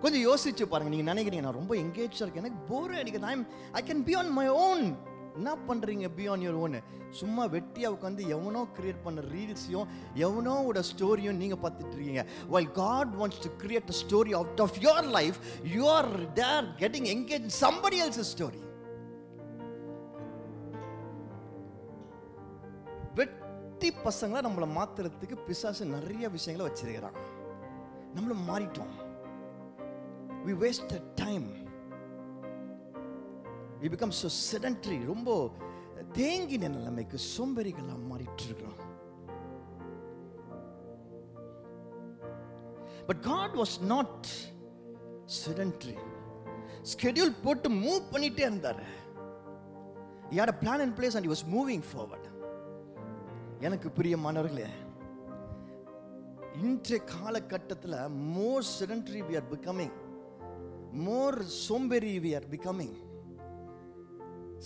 கொஞ்சம் யோசிச்சு பாருங்க. நீங்க நினைக்கிறீங்க நான் ரொம்ப எங்கேஜா இருக்கேன், எனக்கு போர் அடிக்குது, I can be on my own. என்ன பண்றீங்க? be on your own. சும்மா வெட்டியா உட்காந்து எவனோ கிரியேட் பண்ண ரீல்ஸையும் எவனோட ஸ்டோரியும் நீங்க பார்த்துட்டு இருக்கீங்க. while God wants to create a story out of your life, you are there getting engaged in somebody else's story. வெட்டி பசங்களை நம்மளை மாத்துறதுக்கு பிசாசு நிறைய விஷயங்களை வச்சிருக்கிறான். நம்மள மாறிட்டோம். we wasted time. we become so sedentary. ரொம்ப தேங்கின நிலைமைக்கு சோம்பேறிகளா மாறிட்டு இருக்கிறோம். but God was not sedentary. schedule போட்டு மூவ் பண்ணிட்டே இருந்தாரு. he had a plan in place and he was moving forward. எனக்கு பிரியமானவர்களே, இன்றைய காலகட்டத்தில் more sedentary we are becoming, more சோம்பேறி we are becoming.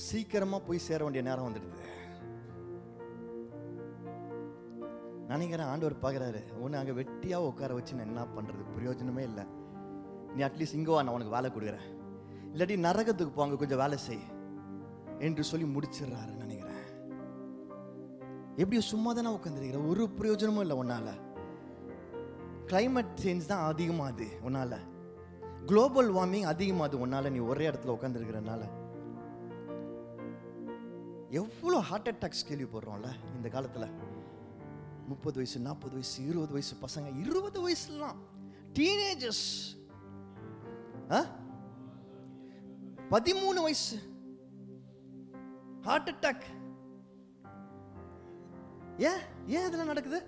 சீக்கிரமா போய் சேர வேண்டிய நேரம் வந்துடுது. நினைக்கிறேன் ஆண்டவர் பார்க்குறாரு, உன்னை அங்கே வெட்டியா உட்கார வச்சு நான் என்ன பண்றது, பிரயோஜனமே இல்லை. நீ அட்லீஸ்ட் இங்கே வா, நான் உனக்கு வேலை கொடுக்குறேன், இல்லாட்டி நரகத்துக்கு போங்க கொஞ்சம் வேலை செய் என்று சொல்லி முடிச்சிடுறாரு நினைக்கிறேன். எப்படியோ சும்மா தானே உட்காந்துருக்கிற, ஒரு பிரயோஜனமும் இல்லை உன்னால. கிளைமேட் சேஞ்ச் தான் அதிகமாகுது உன்னால, குளோபல் வார்மிங் அதிகமாகுது உன்னால, நீ ஒரே இடத்துல உட்காந்துருக்கிறனால. எவ்வளோ ஹார்ட் அட்டாக்ஸ் கேள்விப்படுறோம்ல இந்த காலத்துல. 30 வயசு 40 வயசு 20 வயசு பசங்க, 20 வயசுலாம் டீனேஜர்ஸ், 13 வயசு ஹார்ட் அட்டாக். ஏன் இதெல்லாம் நடக்குது?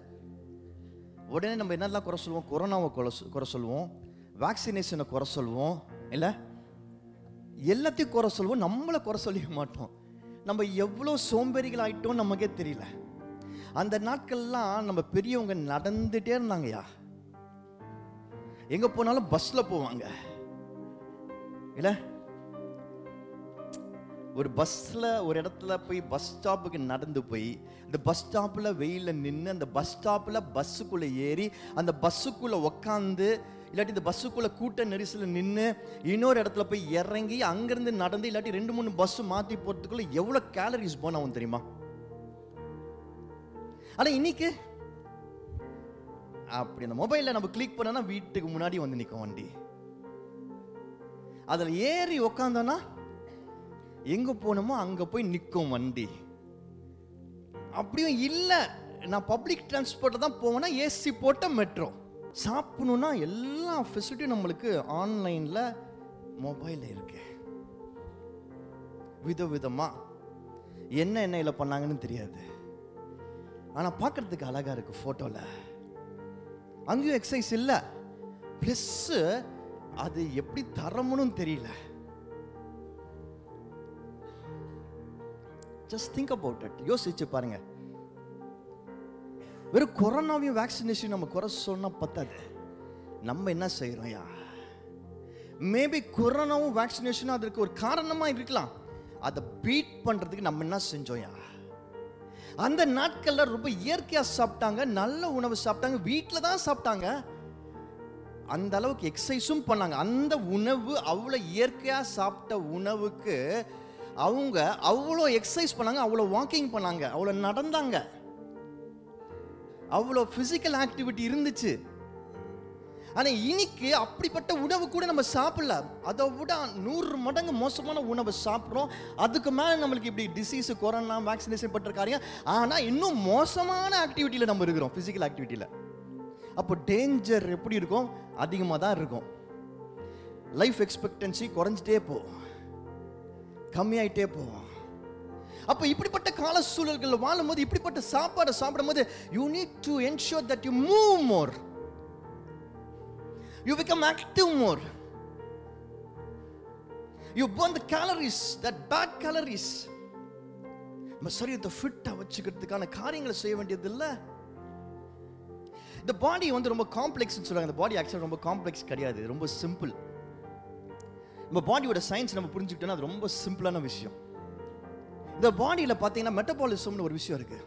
உடனே நம்ம என்னெல்லாம் குறை சொல்லுவோம்? கொரோனாவை குறை சொல்லுவோம், வேக்சினேஷனை குறை சொல்லுவோம், இல்லை எல்லாத்தையும் குறை சொல்லுவோம், நம்மளை குறை சொல்லிக்க மாட்டோம். நம்ம எவ்வளோ சோம்பேறிகள் ஆயிட்டோம் நமக்கே தெரியல. அந்த நாட்கள்லாம் நம்ம பெரியவங்க நடந்துட்டே இருந்தாங்கயா, எங்க போனாலும் பஸ்ல போவாங்க, இல்ல ஒரு பஸ்ல ஒரு இடத்துல போய் பஸ் ஸ்டாப்புக்கு நடந்து போய் அந்த பஸ் ஸ்டாப்ல வெயில நின்று அந்த பஸ் ஸ்டாப்ல பஸ்ஸுக்குள்ள ஏறி அந்த பஸ்ஸுக்குள்ள உக்காந்து இல்லாட்டி இந்த பஸ்ஸுக்குள்ள கூட்ட நெரிசலில் நின்று இன்னொரு இடத்துல போய் இறங்கி அங்கிருந்து நடந்து இல்லாட்டி 2-3 பஸ் மாற்றி போகிறதுக்குள்ள எவ்வளோ கேலரிஸ் போன் ஆகும் தெரியுமா? ஆனால் இன்னைக்கு அப்படி அந்த மொபைலில் நம்ம கிளிக் பண்ணோன்னா வீட்டுக்கு முன்னாடி வந்து நிற்கும் வண்டி. அதில் ஏறி உக்காந்தோன்னா எங்கே போகணுமோ அங்கே போய் நிற்கும் வண்டி. அப்படியும் இல்லை, நான் பப்ளிக் டிரான்ஸ்போர்ட்டில் தான் போவேன்னா ஏசி போட்ட மெட்ரோ. சாப்பிடணுன்னா எல்லா ஃபெசிலிட்டியும் நம்மளுக்கு ஆன்லைனில் மொபைலில் இருக்கு. விதவிதமாக என்ன எண்ணெயில் பண்ணாங்கன்னு தெரியாது, ஆனால் பார்க்கறதுக்கு அழகாக இருக்கு ஃபோட்டோவில். அங்கேயும் எக்ஸசைஸ் இல்லை, ப்ளஸ்ஸு அது எப்படி தரமுன்னு தெரியல. Just think about it. யோசிச்சு பாருங்க. வெறும் கொரோனாவையும் வேக்சினேஷன் நம்ம குறை சொன்னா பத்தாது. நம்ம என்ன செய்யறோம்? மேபி கொரோனாவும் வேக்சினேஷனும் அதற்கு ஒரு காரணமா இருக்கலாம். அதை பீட் பண்றதுக்கு நம்ம என்ன செஞ்சோம்? அந்த நாட்கள்ல ரொம்ப இயற்கையா சாப்பிட்டாங்க, நல்ல உணவு சாப்பிட்டாங்க, வீட்டில் தான் சாப்பிட்டாங்க, அந்த அளவுக்கு எக்ஸசைஸும் பண்ணாங்க. அந்த உணவு அவ்வளோ இயற்கையா சாப்பிட்ட உணவுக்கு அவங்க அவ்வளோ எக்ஸசைஸ் பண்ணாங்க, அவ்வளோ வாக்கிங் பண்ணாங்க, அவ்வளோ நடந்தாங்க, அவ்வளோ பிசிக்கல் ஆக்டிவிட்டி இருந்துச்சு. ஆனால் இன்னைக்கு அப்படிப்பட்ட உணவு கூட நம்ம சாப்பிடல. அதை விட 100 மடங்கு மோசமான உணவை சாப்பிட்றோம். அதுக்கு மேலே நம்மளுக்கு இப்படி டிசீஸ், கொரோனா, வேக்சினேஷன் பட்டிருக்காங்க. ஆனால் இன்னும் மோசமான ஆக்டிவிட்டியில் நம்ம இருக்கிறோம், பிசிக்கல் ஆக்டிவிட்டியில். அப்போ டேஞ்சர் எப்படி இருக்கும்? அதிகமாக தான் இருக்கும். லைஃப் எக்ஸ்பெக்டன்சி குறைஞ்சிட்டே போகும், கம்மியாயிட்டே போகும். அப்போ இப்படிப்பட்ட கால சூழல்களில் வாழும்போது, இப்படிப்பட்ட சாப்பாடை சாப்பிடும் போது, you need to ensure that you move more, you become active more, you burn the calories, that bad calories. நம்ம சரீரத்தை ஃபிட்டா வச்சுக்கிறதுக்கான காரியங்களை செய்ய வேண்டியது இல்லை. இந்த பாடி வந்து ரொம்ப காம்ப்ளெக்ஸ்னு சொல்றாங்க. இந்த பாடி ஆக்சுவலாக ரொம்ப காம்ப்ளெக்ஸ் கிடையாது, ரொம்ப சிம்பிள். நம்ம பாடியோட சயின்ஸ் நம்ம புரிஞ்சுக்கிட்டோம்னா அது ரொம்ப சிம்பிளான விஷயம். இந்த பாடியில் பார்த்தீங்கன்னா மெட்டபாலிசம்னு ஒரு விஷயம் இருக்கு.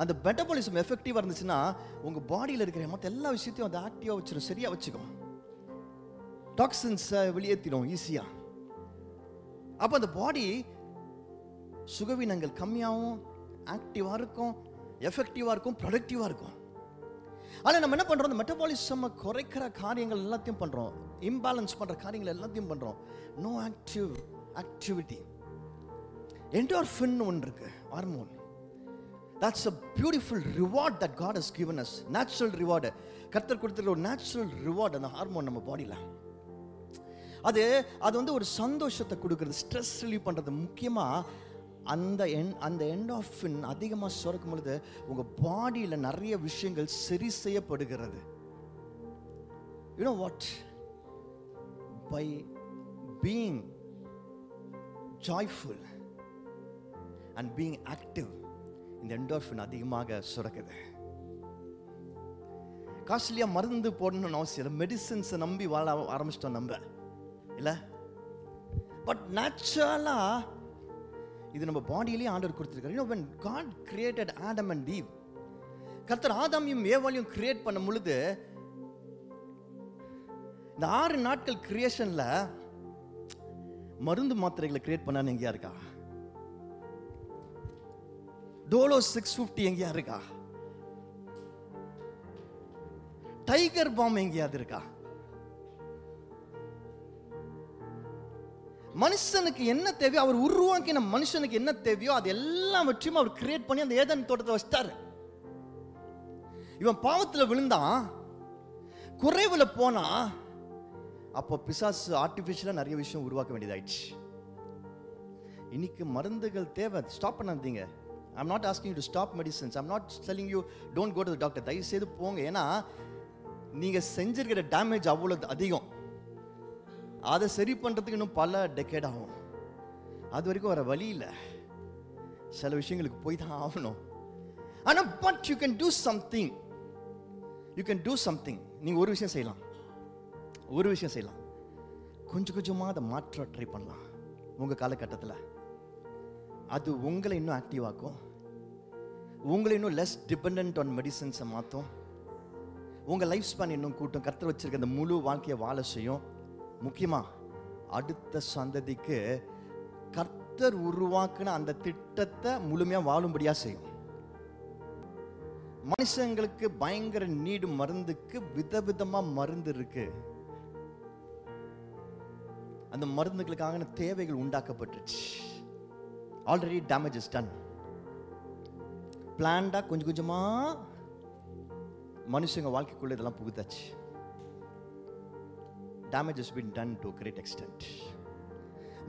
அந்த மெட்டபாலிசம் எஃபெக்டிவாக இருந்துச்சுன்னா உங்கள் பாடியில் இருக்கிற மற்ற எல்லா விஷயத்தையும் அதை ஆக்டிவாக வச்சிடும், சரியாக வச்சுக்கும், டாக்ஸின்ஸை வெளியேற்றிடும் ஈஸியாக. அப்போ அந்த பாடி சுகவீனங்கள் கம்மியாகவும், ஆக்டிவாக இருக்கும், எஃபெக்டிவாக இருக்கும், ப்ரொடக்டிவாக இருக்கும். ஆனால் நம்ம என்ன பண்ணுறோம்? அந்த மெட்டபாலிசம் குறைக்கிற காரியங்கள் எல்லாத்தையும் பண்ணுறோம், இம்பேலன்ஸ் பண்ணுற காரியங்கள் எல்லாத்தையும் பண்ணுறோம். No activity. என்டார்ஃபின் ஒன்று இருக்கு, hormone. That's a beautiful reward that God has given us. Natural reward. கர்த்தர் கொடுத்திருக்கிற ஒரு natural reward அந்த ஹார்மோன் நம்ம பாடியில். அது வந்து ஒரு சந்தோஷத்தை கொடுக்கிறது, ஸ்ட்ரெஸ் ரிலீவ் பண்ணுறது. முக்கியமாக அந்த என்டார்ஃபின் அதிகமாக சுரக்கும் பொழுது உங்கள் பாடியில் நிறைய விஷயங்கள் சரி செய்யப்படுகிறது. You know what? By being joyful and being active, இந்த என்டார்ஃபின் அதிகமாக சுரக்குது. காஸ்ட்லியாக மருந்து போடணும்னு அவசியம் இல்லை, மெடிசின்ஸை நம்பி வாழ ஆரம்பிச்சிட்டோம் நம்ம, இல்லை? பட் நேச்சுரலாக இது நம்ம பாடியிலேயே ஆண்டவர் கொடுத்துருக்காரு. You know, when God created Adam and Eve, கர்த்தர் ஆதாமையும் ஏவாளையும் கிரியேட் பண்ணும் பொழுது இந்த 6 நாட்கள் கிரியேஷன்ல மருந்து மாத்திரைகளை கிரியேட் பண்ணான்னு எங்கேயா இருக்கா? டோலோ 650 எங்கேயா இருக்கா? டைகர் பாம் எங்கேயாவது இருக்கா? மனுஷனுக்கு என்ன தேவையோ, அவர் உருவாக்கின மனுஷனுக்கு என்ன தேவையோ அது எல்லாவற்றையும் அவர் கிரியேட் பண்ணி அந்த ஏதேன் தோட்டத்தை வச்சிட்டாரு. இவன் பாவத்தில் விழுந்தான், குறைவுல போனா, அப்போ பிசாசு ஆர்டிஃபிஷியலாக நிறைய விஷயம் உருவாக்க வேண்டியதாயிடுச்சு. இன்னைக்கு மருந்துகள் தேவை, ஸ்டாப் பண்ணாதீங்க. I'm not asking you to stop medicines. I'm not telling you don't go to the doctor. தயவு செய்து போங்க. ஏன்னா நீங்க செஞ்சிருக்கிற டேமேஜ் அவ்வளவு அதிகம். அதை சரி பண்றதுக்கு இன்னும் பல டெக்கேட் ஆகும். அது வரைக்கும் வர வழி இல்லை, சில விஷயங்களுக்கு போய் தான் ஆகணும். ஆனால் but you can do something. You can do something. நீங்க ஒரு விஷயம் செய்யலாம், கொஞ்சம் கொஞ்சமாக அதை மாற்ற ட்ரை பண்ணலாம் உங்க காலகட்டத்தில். அது உங்களை இன்னும் ஆக்டிவ் ஆக்கும், உங்களை இன்னும் லெஸ் டிபெண்ட் ஆன் மெடிசன்ஸை மாற்றும், உங்க லைஃப் ஸ்பேன் இன்னும் கூட்டும். கர்த்தர் வச்சிருக்க அந்த முழு வாழ்க்கையை வாழ செய்யும். முக்கியமா அடுத்த சந்ததிக்கு கர்த்தர் உருவாக்குன அந்த திட்டத்தை முழுமையா வாழும்படியா செய்யும். மனுஷங்களுக்கு பயங்கர நீடு மருந்துக்கு விதவிதமா மருந்து இருக்கு. அந்த மருந்துகளுக்கான தேவைகள் உண்டாக்கப்பட்டுச்சு. Already damage is done. பிளான்டா கொஞ்சம் கொஞ்சமா மனுஷங்க வாழ்க்கைக்குள்ள இதெல்லாம் புகுத்தாச்சு. Damage has been done to a great extent.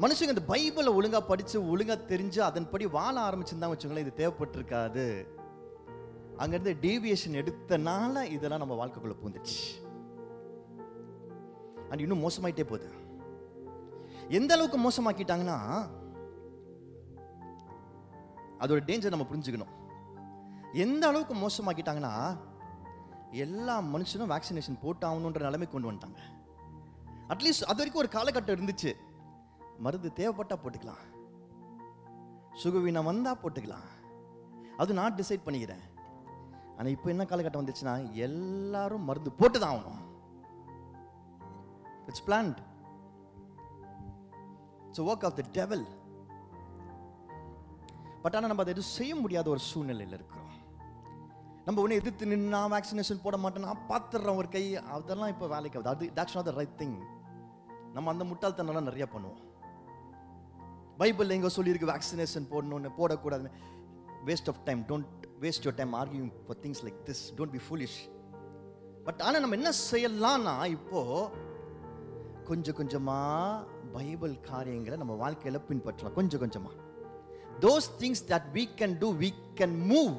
மனுஷங்க இந்த பைபிளை ஒழுங்கா படிச்சு ஒழுங்கா தெரிஞ்சு அதன்படி வாழ ஆரம்பிச்சிருந்தாங்க வச்சுங்களேன், இது தேவைப்பட்டிருக்காது. அங்கிருந்து டீவியேஷன் எடுத்தனால இதெல்லாம் நம்ம வாழ்க்கைக்குள்ள பூந்துச்சு. அண்ட் இன்னும் மோசமாயிட்டே போகுது. எந்த அளவுக்கு மோசமாக்கிட்டாங்கன்னா, அதோட டேஞ்சர் நம்ம புரிஞ்சுக்கணும். எந்த அளவுக்கு மோசமாக்கிட்டாங்கன்னா, எல்லா மனுஷனும் வேக்சினேஷன் போட்டாகணுன்ற நிலைமை கொண்டு வந்துட்டாங்க. அட்லீஸ்ட் அது வரைக்கும் ஒரு காலகட்டம் இருந்துச்சு. மருந்து தேவைப்பட்டா போட்டுக்கலாம், சுகவீனம் வந்தா போட்டுக்கலாம், அது நான் டிசைட் பண்ணிக்கிறேன். ஆனா இப்போ என்ன காலகட்டம் வந்துச்சுன்னா, எல்லாரும் மருந்து போட்டுதான் ஆகணும். It's plant. It's work of the devil. But ஆனால் நம்ம அதை எதுவும் செய்ய முடியாத ஒரு சூழ்நிலையில் இருக்கிறோம். நம்ம ஒன்று எதிர்த்து நின்று நான் வேக்சினேஷன் போட மாட்டேன், நான் பார்த்துடுறேன் ஒரு கை, அதெல்லாம் இப்போ வேலைக்கு ஆகுது. அது that's not the right thing. நம்ம அந்த முட்டாள்தனம்லாம் நிறைய பண்ணுவோம். பைபிள் எங்க சொல்லியிருக்கு வேக்சினேஷன் போடணும்னு, போடக்கூடாதுன்னு. Waste of time. Don't waste your time arguing for things like this. Don't be foolish. But ஆனால் நம்ம என்ன செய்யலாம்னா, இப்போ கொஞ்சம் கொஞ்சமா பைபிள் காரியங்களை நம்ம வாழ்க்கையில பின்பற்றலாம். கொஞ்சம் கொஞ்சமா those things that we can do, we can move.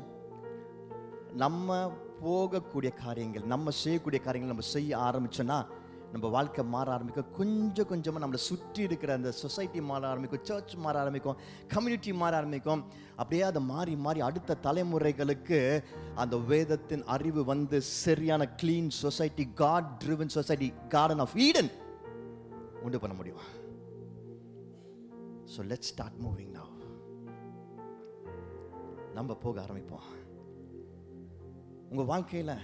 நம்ம போகக்கூடிய காரியங்கள், நம்ம செய்யக்கூடிய காரியங்கள் நம்ம செய்ய ஆரம்பிச்சோன்னா நம்ம வாழ்க்கை மாற ஆரம்பிக்கும். கொஞ்சம் கொஞ்சமாக நம்மளை சுற்றி இருக்கிற அந்த சொசைட்டி மாற ஆரம்பிக்கும், சர்ச் மாற ஆரம்பிக்கும், கம்யூனிட்டி மாற ஆரம்பிக்கும். அப்படியே அதை மாறி மாறி அடுத்த தலைமுறைகளுக்கு அந்த வேதத்தின் அறிவு வந்து சரியான clean society, God driven society, garden of Eden உண்டு பண்ண முடியும். So let's start moving now. நம்ம போக ஆரம்பிப்போம். உங்கள் வாழ்க்கையில்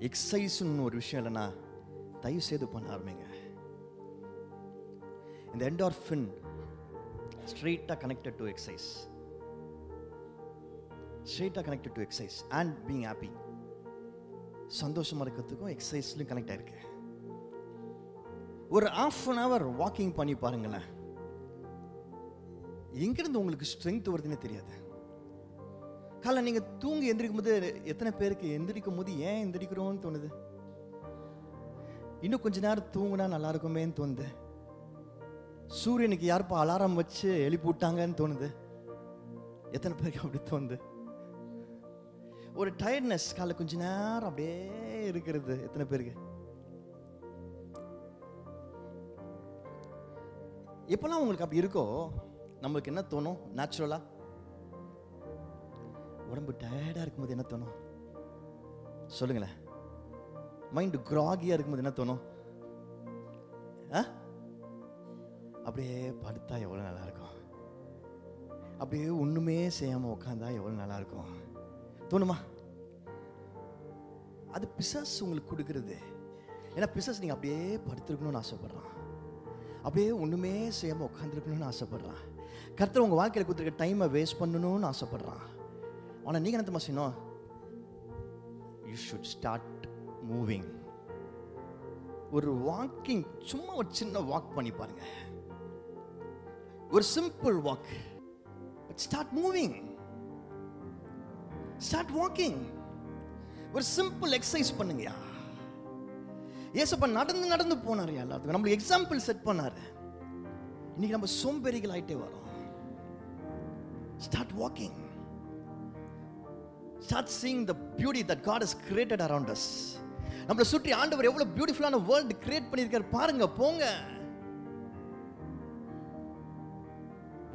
எக்ஸசைஸ்ன்னு ஒரு விஷயம் இல்லைன்னா தயவு செய்து பண்ண ஆரம்பிங்க. இந்த என்டார்ஃபின் ஸ்ட்ரெயிட்டாக கனெக்டட் டு எக்ஸசைஸ், ஸ்ட்ரெயிட்டாக connected to exercise and being happy. சந்தோஷமாக இருக்கிறதுக்கும் எக்ஸசைஸ்லையும் கனெக்ட் ஆயிருக்கு. ஒரு ½ வாக்கிங் பண்ணி பாருங்களேன், எங்கிருந்து உங்களுக்கு ஸ்ட்ரென்த் வருதுன்னே தெரியாது. காலை நீங்கள் தூங்கி எந்திரிக்கும் போது எத்தனை பேருக்கு எந்திரிக்கும் போது ஏன் எந்திரிக்கிறோன்னு தோணுது? இன்னும் கொஞ்ச நேரம் தூங்குனா நல்லா இருக்குமேன்னு தோணுது. சூரியனுக்கு யாருப்பா அலாரம் வச்சு எழுப்பி விட்டாங்கன்னு தோணுது. எத்தனை பேருக்கு அப்படி தோணுது? ஒரு டயர்ட்னஸ், காலை கொஞ்ச நேரம் அப்படியே இருக்கிறது எத்தனை பேருக்கு? எப்பெல்லாம் உங்களுக்கு அப்படி இருக்கோ, நம்மளுக்கு என்ன தோணும்? நேச்சுரலா உடம்பு டயர்டா இருக்கும்போது என்ன தோணும் சொல்லுங்களேன்? மைண்ட் கிராகியா இருக்கும்போது என்ன தோணும்? அப்படியே படுத்தா எவ்வளவு நல்லா இருக்கும், அப்படியே ஒண்ணுமே செய்யாம உட்காந்தா எவ்வளவு நல்லா இருக்கும் தோணுமா? அது பிசாசு உங்களுக்கு கொடுக்கிறது. ஏன்னா பிசாசு நீங்க அப்படியே படுத்திருக்கணும்னு ஆசைப்படுறான், அப்படியே ஒண்ணுமே செய்யாம உட்காந்துருக்கணும்னு ஆசைப்படுறான். கர்த்தர் உங்க வாழ்க்கையில கொடுத்துருக்க டைமை வேஸ்ட் பண்ணணும்னு ஆசைப்படுறான். ஆனா நீங்க என்ன செய்யணும்? You should start moving. ஒரு வாக்கிங், சும்மா ஒரு சின்ன வாக் பண்ணி பாருங்க. ஒரு simple walk. Start moving, start walking. ஒரு சிம்பிள் எக்ஸசைஸ் பண்ணுங்கயா. ஏசப்பா நடந்து நடந்து போனாரு, எல்லாத்துக்கும் நம்மளுக்கு எக்ஸாம்பிள் செட் பண்ணாரு. இன்னைக்கு நம்ம சோம்பேறிகள் ஆயிட்டே வரோம். Start walking. Start seeing the beauty that God has created around us. நம்மளை சுற்றி ஆண்டவர் எவ்வளவு பியூட்டிஃபுல்லான வேர்ல்ட் கிரியேட் பண்ணியிருக்காரு பாருங்க. போங்க.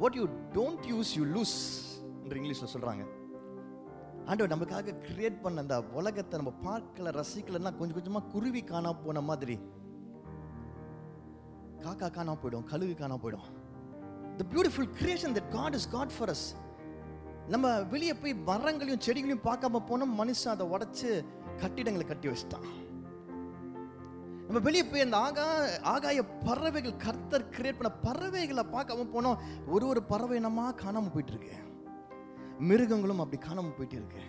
What you don't use you lose என்று இங்கிலீஷ்ல சொல்றாங்க. ஆண்டவர் நமக்காக கிரியேட் பண்ண அந்த உலகத்தை நம்ம பார்க்கல, ரசிக்கலன்னா கொஞ்சம் கொஞ்சமா குருவி காணா போன மாதிரி, காக்கா காணா போயிடும், கழுகு காணா போயிடும். The beautiful creation that God has got for us. நம்ம வெளியே போய் மரங்களையும் செடிகளையும் பார்க்காம போனோம், மனுஷன் அதை உடைச்சு கட்டிடங்களை கட்டி வச்சிட்டான். நம்ம வெளியே போய் அந்த ஆகாய பறவைகள், கர்த்தர் கிரியேட் பண்ண பறவைகளை பார்க்காம போனோம். ஒரு பறவை என்னமா காணாம போயிட்டு இருக்கு, மிருகங்களும் அப்படி காணாம போயிட்டு இருக்கு.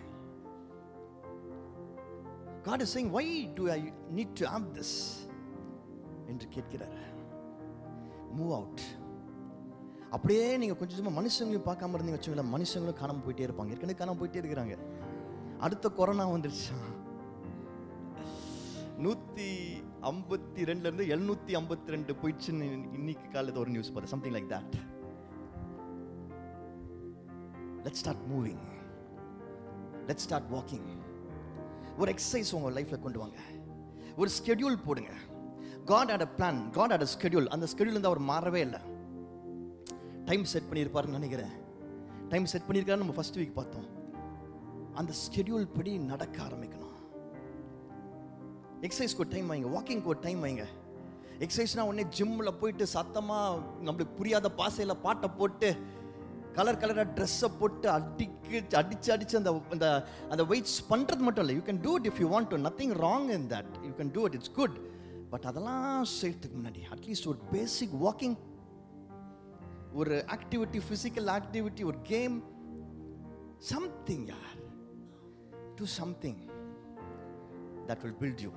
God is saying, why do I need to have this என்று கேட்கிறார். Move out. அப்படியே நீங்க கொஞ்சம் மனுஷங்களையும் பார்க்காம இருந்தீங்க வச்சுங்களேன், மனுஷங்களும் காணாம போயிட்டே இருப்பாங்க. ஏற்கனவே காணாம போயிட்டே இருக்கிறாங்க. அடுத்த கொரோனா வந்துருச்சா, 152 இருந்து 752 போயிடுச்சுன்னு இன்னைக்கு காலையில் ஒரு நியூஸ் பார்த்தேன். Something like that. Let's start moving, let's start walking. ஒரு எக்ஸசைஸ் உங்க லைஃப்ல கொண்டு வாங்க. ஒரு ஸ்கெடியூல் போடுங்க. God had a plan, God had a schedule. அந்த ஸ்கெடியூல் வந்து அவர் மாறவே இல்லை. டைம் செட் பண்ணியிருப்பாருன்னு நினைக்கிறேன். டைம் செட் பண்ணியிருக்காரு, நம்ம ஃபர்ஸ்ட் வீக் பார்த்தோம். அந்த ஸ்கெடியூல் படி நடக்க ஆரம்பிக்கணும். எக்ஸசைஸ்க்கு ஒரு டைம் வைங்க, வாக்கிங்க்கு ஒரு டைம் வைங்க. எக்ஸசைஸ்னா உடனே ஜிம்மில் போயிட்டு சத்தமாக நம்மளுக்கு புரியாத பாசையில் பாட்டை போட்டு கலராக ட்ரெஸ்ஸை போட்டு அடிச்சு அந்த வெயிட்ஸ் பண்ணுறது மட்டும் இல்லை. You can do it if you want to. Nothing wrong in that. You can do it, it's good. But அதெல்லாம் செய்யறதுக்கு முன்னாடி அட்லீஸ்ட் ஒரு பேசிக் வாக்கிங், ஒரு ஆக்டிவிட்டி, ஃபிசிக்கல் ஆக்டிவிட்டி, ஒரு கேம், சம்திங் யார், do something that will build you.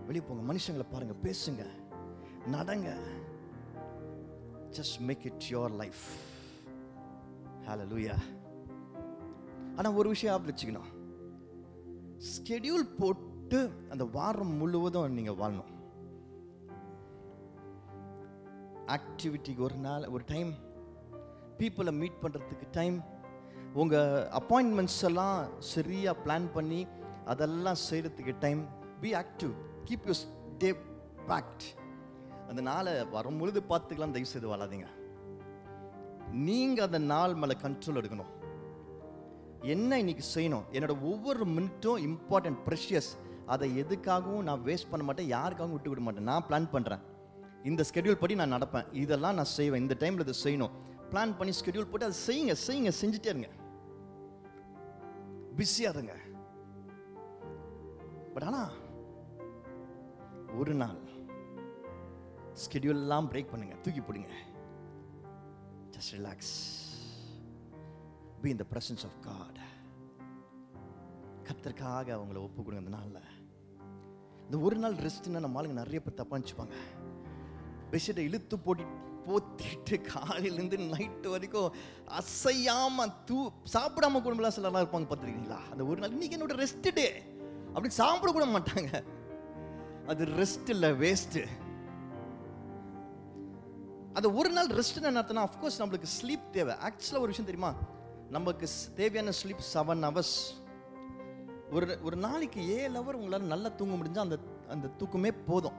வெளியே போங்க, மனுஷங்களை பாருங்க, பேசுங்க, நடங்க. Just make it your life. Hallelujah. ஆனா ஒரு விஷயம் ஞாபகம் வச்சுக்கணும், ஸ்கெடியூல் போட்டு அந்த வாரம் முழுவதும் நீங்க வாழணும். ஆக்டிவிட்டிக்கு ஒரு நாள், ஒரு டைம், பீப்புளை மீட் பண்றதுக்கு டைம், உங்க அப்பாயின்மெண்ட்ஸ் எல்லாம் சரியா பிளான் பண்ணி அதெல்லாம் செய்யறதுக்கு time. Be active, keep your day packed. அந்த நாளை வரும்பொழுது பார்த்துக்கலாம், தயவு செய்து வாழாதீங்க. நீங்க அந்த நாள் மேல கண்ட்ரோல் எடுக்கணும். என்ன இன்னைக்கு செய்யணும், என்னோட ஒவ்வொரு மினிட்டும் இம்பார்ட்டன்ட், ப்ரெஷியஸ். அதை எதுக்காகவும் நான் வேஸ்ட் பண்ண மாட்டேன், யாருக்காகவும் விட்டு விட மாட்டேன். நான் பிளான் பண்றேன், இந்த ஸ்கெடியூல் படி நான் நடப்பேன், இதெல்லாம் நான் செய்வேன், இந்த டைம்ல இதை செய்யணும். பிளான் பண்ணி ஸ்கெடியூல் போட்டு அதை செய்யுங்க, செஞ்சுட்டே இருங்க, பிஸியா இருங்க. பட் ஆனா ஒரு நாள் ஸ்கெடியூல் எல்லாம் பிரேக் பண்ணுங்க, தூக்கி போடுங்க. Just relax, be in the presence of God. கர்த்தருக்காக அவங்களை ஒப்பு கொடுங்க. அந்த நாள்ல இந்த ஒரு நாள் ரெஸ்ட்னா நம்ம ஆளுங்க நிறைய பேர் தப்பா நினைச்சுப்பாங்க. பெட்ஷீட்டை இழுத்து போத்திட்டு காலையிலேருந்து நைட்டு வரைக்கும் அசையாம சாப்பிடாம குடும்பம் சிலர்லாம் இருப்பாங்க, பார்த்துருக்கீங்களா? அந்த ஒரு நாள் இன்னைக்கு என்னோட ரெஸ்ட் டே அப்படி சாப்பிட கூட மாட்டாங்க. அது ரெஸ்ட் இல்லை, வேஸ்ட். அது ஒரு நாள் ரெஸ்ட் என்ன அர்த்தம்னா, அஃப்கோர்ஸ் நம்மளுக்கு ஸ்லீப் தேவை. ஆக்சுவலாக ஒரு விஷயம் தெரியுமா, நமக்கு தேவையான ஸ்லீப் 7 hours. ஒரு நாளைக்கு 7 hour உங்களால் நல்லா தூங்க முடிஞ்சா அந்த தூக்கமே போதும்.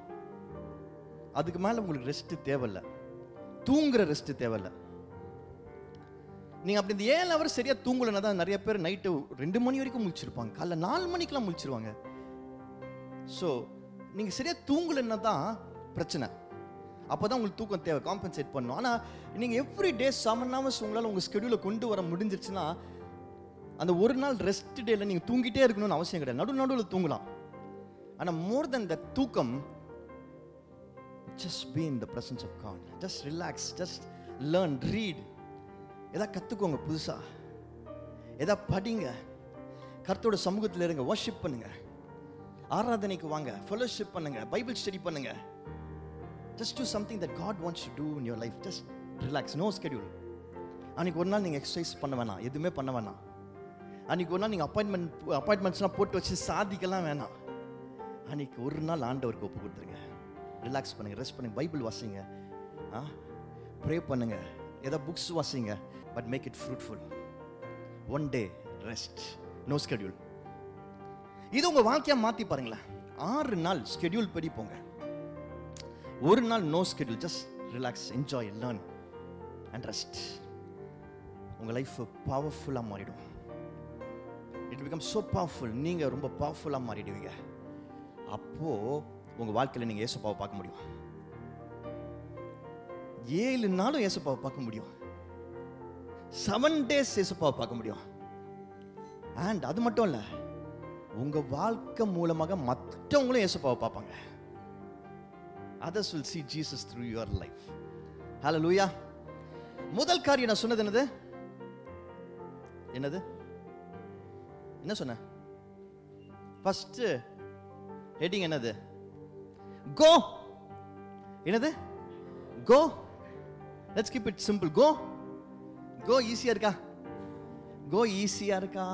அதுக்கு மேலே உங்களுக்கு ரெஸ்ட் தேவையில்லை, தூங்குற ரெஸ்ட் தேவையில்லை. நீங்கள் அப்படி இந்த 7 hours சரியாக தூங்கலைன்னா தான் நிறைய பேர் நைட்டு 2 மணி வரைக்கும் முழிச்சிருப்பாங்க, காலைல 4 மணிக்கெலாம் முழிச்சிருவாங்க. ஸோ நீங்கள் சரியாக தூங்கலைன்னா தான் பிரச்சனை. அப்போ தான் உங்களுக்கு தூக்கம் தேவை, காம்பன்சேட் பண்ணணும். ஆனால் நீங்கள் எவ்ரி டே 7 hours உங்களால் உங்கள் ஸ்கெடியூலை கொண்டு வர முடிஞ்சிருச்சுன்னா, அந்த ஒரு நாள் ரெஸ்ட் டேல நீங்கள் தூங்கிட்டே இருக்கணும்னு அவசியம் கிடையாது, நடுவில் தூங்கலாம். ஆனால் மோர் தென் த தூக்கம், just be in the presence of God. Just relax, just learn, read. ஏதாவது கற்றுக்கோங்க புதுசா, ஏதாவது படிங்க, கர்த்தரோட சமூகத்தில் இருங்க, வர்ஷிப் பண்ணுங்க, ஆராதனைக்கு வாங்க, ஃபெலோஷிப் பண்ணுங்க, பைபிள் ஸ்டடி பண்ணுங்க. Just do something that God wants to do in your life. Just relax, no schedule. அன்னைக்கு ஒரு நாள் நீங்கள் எக்ஸசைஸ் பண்ண வேணாம், எதுவுமே பண்ண வேணாம். அன்னைக்கு ஒரு நாள் நீங்கள் அப்பாயின்மெண்ட்ஸ்லாம் போட்டு வச்சு சாதிக்கலாம் வேணாம். அன்னைக்கு ஒரு நாள் ஆண்டவருக்கு ஒப்பு கொடுத்துருங்க. ரிலாக்ஸ் பண்ணுங்க, ரெஸ்ட் பண்ணுங்க, பைபிள் வாசிங்க, ப்ரே பண்ணுங்க, ஏதாவது புக்ஸ் வாசிங்க. But make it fruitful. 1 day rest, no schedule. இது உங்க வாழ்க்கையா மாத்தி பாருங்களேன். 6 நாள் ஸ்கெடியூல் படி போங்க, ஒரு நாள் no schedule. Just relax, enjoy, learn and rest. உங்க லைஃப் பவர்ஃபுல்லா மாறிடும். It become so powerful. நீங்க ரொம்ப பவர்ஃபுல்லா மாறிடுவீங்க. அப்போ உங்க வாழ்க்கையில நீங்க இயேசுவை பார்க்க முடியும். 7 நாளும் இயேசுவை பார்க்க முடியும். 7 days இயேசுவை பார்க்க முடியும். அண்ட் அது மட்டும் இல்ல, உங்க வாழ்க்கை மூலமாக மற்றவங்களும் இயேசுப்பாவை பார்ப்பாங்க. Others will see Jesus through your life. Hallelujah. முதல் காரியம் நான் சொன்னது என்னது? என்ன சொன்ன? ஃபர்ஸ்ட் ஹெட்டிங் என்னது? கோ. என்னது? Go. Let's keep it simple. Go. Go ஈஸியா இருக்கா? கோ ஈஸியா இருக்கா?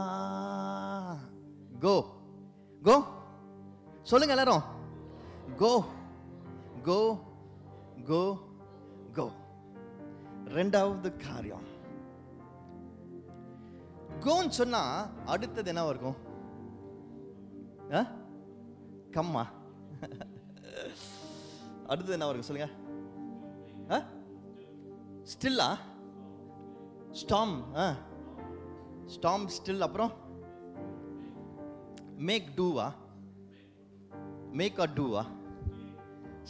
கோ. கோ. சொல்லுங்க எல்லாரும். கோ. கோ. கோ. கோ. ரெண்டாவது காரியம், கோன்னு சொன்னா அடுத்தது என்ன இருக்கும்? கம்மா. அடுத்தது என்ன இருக்கும் சொல்லுங்க? ஸ்டில்லா? ஸ்டாம். ஸ்டாம், ஸ்டில். அப்புறம் மேக் டூவா? மேக் ஆர் டூவா?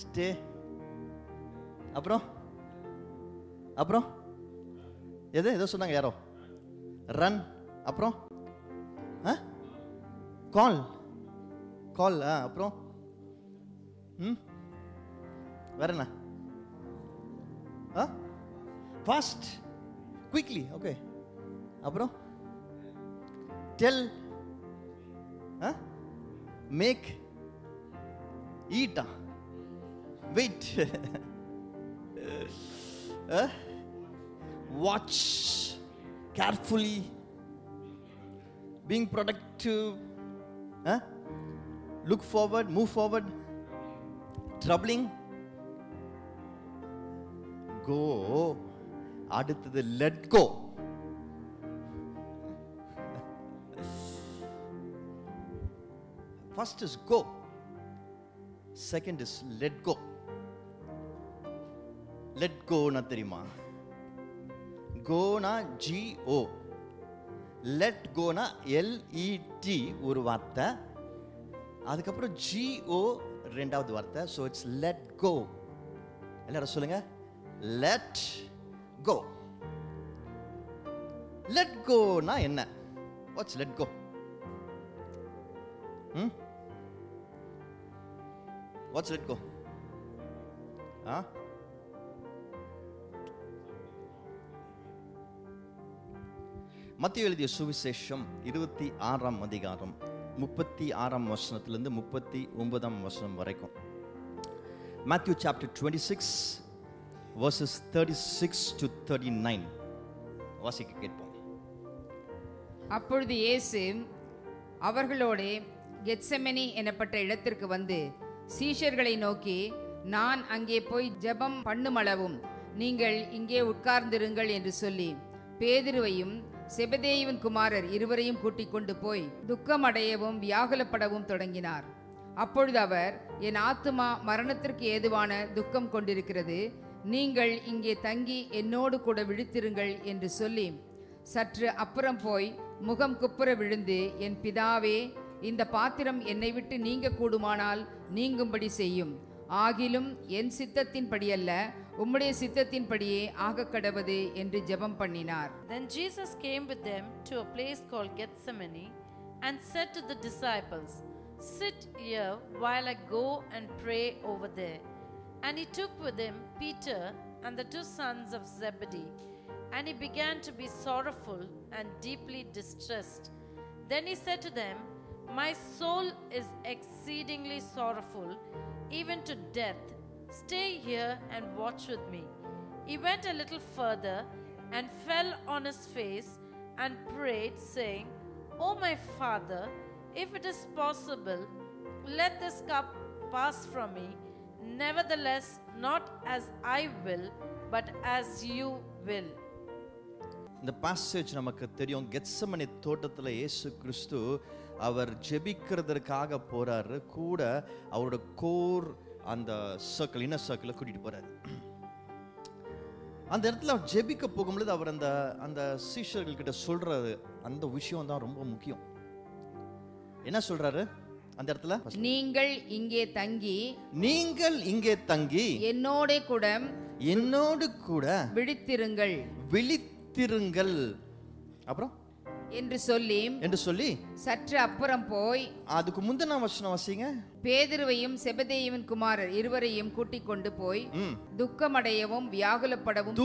ஸ்டே. அப்புறம் அப்புறம் ஏதோ சொன்னாங்க யாரோ? ரன். அப்புறம் கால். கால். அப்புறம் வேற என்ன? Fast, quickly. ஓகே. அப்புறம் tell, make, eater, wait, watch carefully, being productive, look forward, move forward, troubling, go. அடுத்தது let go. First is go, second is let go. let go na தெரியுமா? go na G-O, let go na L-E-T ஒரு வார்த்தை, அதுக்கப்புறம் G-O ரெண்டாவது வார்த்தை. so it's let go. எல்லாரும் சொல்லுங்க, let go. let go na என்ன? what's let go? what's let go? மத்தேயு எழுதிய சுவிசேஷம் 26ஆம் அதிகாரம் 36ஆம் வசனத்திலிருந்து 39ஆம் வசனம் வரைக்கும். Matthew chapter 26 verses 36 to 39 வாசிக்க கேட்போம். அப்பொழுது இயேசு அவர்களோடே கெத்செமனி எனப்பட்ட இடத்திற்கு வந்து சீஷர்களை நோக்கி, நான் அங்கே போய் ஜெபம் பண்ணுமளவும் நீங்கள் இங்கே உட்கார்ந்திருங்கள் என்று சொல்லி பேதுருவையும் செபதேயுவின் குமாரர் இருவரையும் கூட்டிக் கொண்டு போய் துக்கமடையவும் வியாகுலப்படவும் தொடங்கினார். அப்பொழுது அவர், என் ஆத்துமா மரணத்திற்கு ஏதுவான துக்கம் கொண்டிருக்கிறது, நீங்கள் இங்கே தங்கி என்னோடு கூட விழித்திருங்கள் என்று சொல்லி சற்று அப்புறம் போய் முகம் குப்புற விழுந்து, என் பிதாவே, இந்த பாத்திரம் என்னை விட்டு நீங்க கூடுமானால் நீங்கும்படி செய்யும், ஆகிலும் என் சித்தத்தின்படியல்ல உம்முடைய சித்தத்தின்படியே ஆகக்கடவது என்று ஜெபம் பண்ணினார். Then Jesus came with them to a place called Gethsemane and said to the disciples, sit here while I go and pray over there. And he took with him Peter and the two sons of Zebedee, and he began to be sorrowful and deeply distressed. Then he said to them, my soul is exceedingly sorrowful, even to death. Stay here and watch with me. He went a little further and fell on his face and prayed, saying, O my Father, if it is possible, let this cup pass from me. Nevertheless, not as I will, but as you will. இந்த passage நமக்கு தெரியும். Gethsemane தோட்டத்தில் இயேசு கிறிஸ்து அவர் ஜெபிக்கிறதற்காக போறாரு. கூட அவரோட core அந்த circle, inner சர்க்கிளை கூட்டிட்டு போறாரு. அந்த இடத்துல அவர் ஜெபிக்க போகும்பொழுது அவர் அந்த சீஷர்கள் கிட்ட சொல்றாரு, அந்த விஷயம் தான் ரொம்ப முக்கியம். என்ன சொல்றாரு அந்த இடத்துல? நீங்கள் இங்கே தங்கி என்னோடு கூட விழித்திருங்கள். அப்புறம் என்று சொல்லி சற்று அப்புறம் போய், அதுக்கு முந்தின வசனம் வாசிங்க. பேதுருவையும் செபதேயுவின் குமாரர் இருவரையும் கூட்டிக் கொண்டு போய் துக்கமடையவும் வியாகுலப்படவும்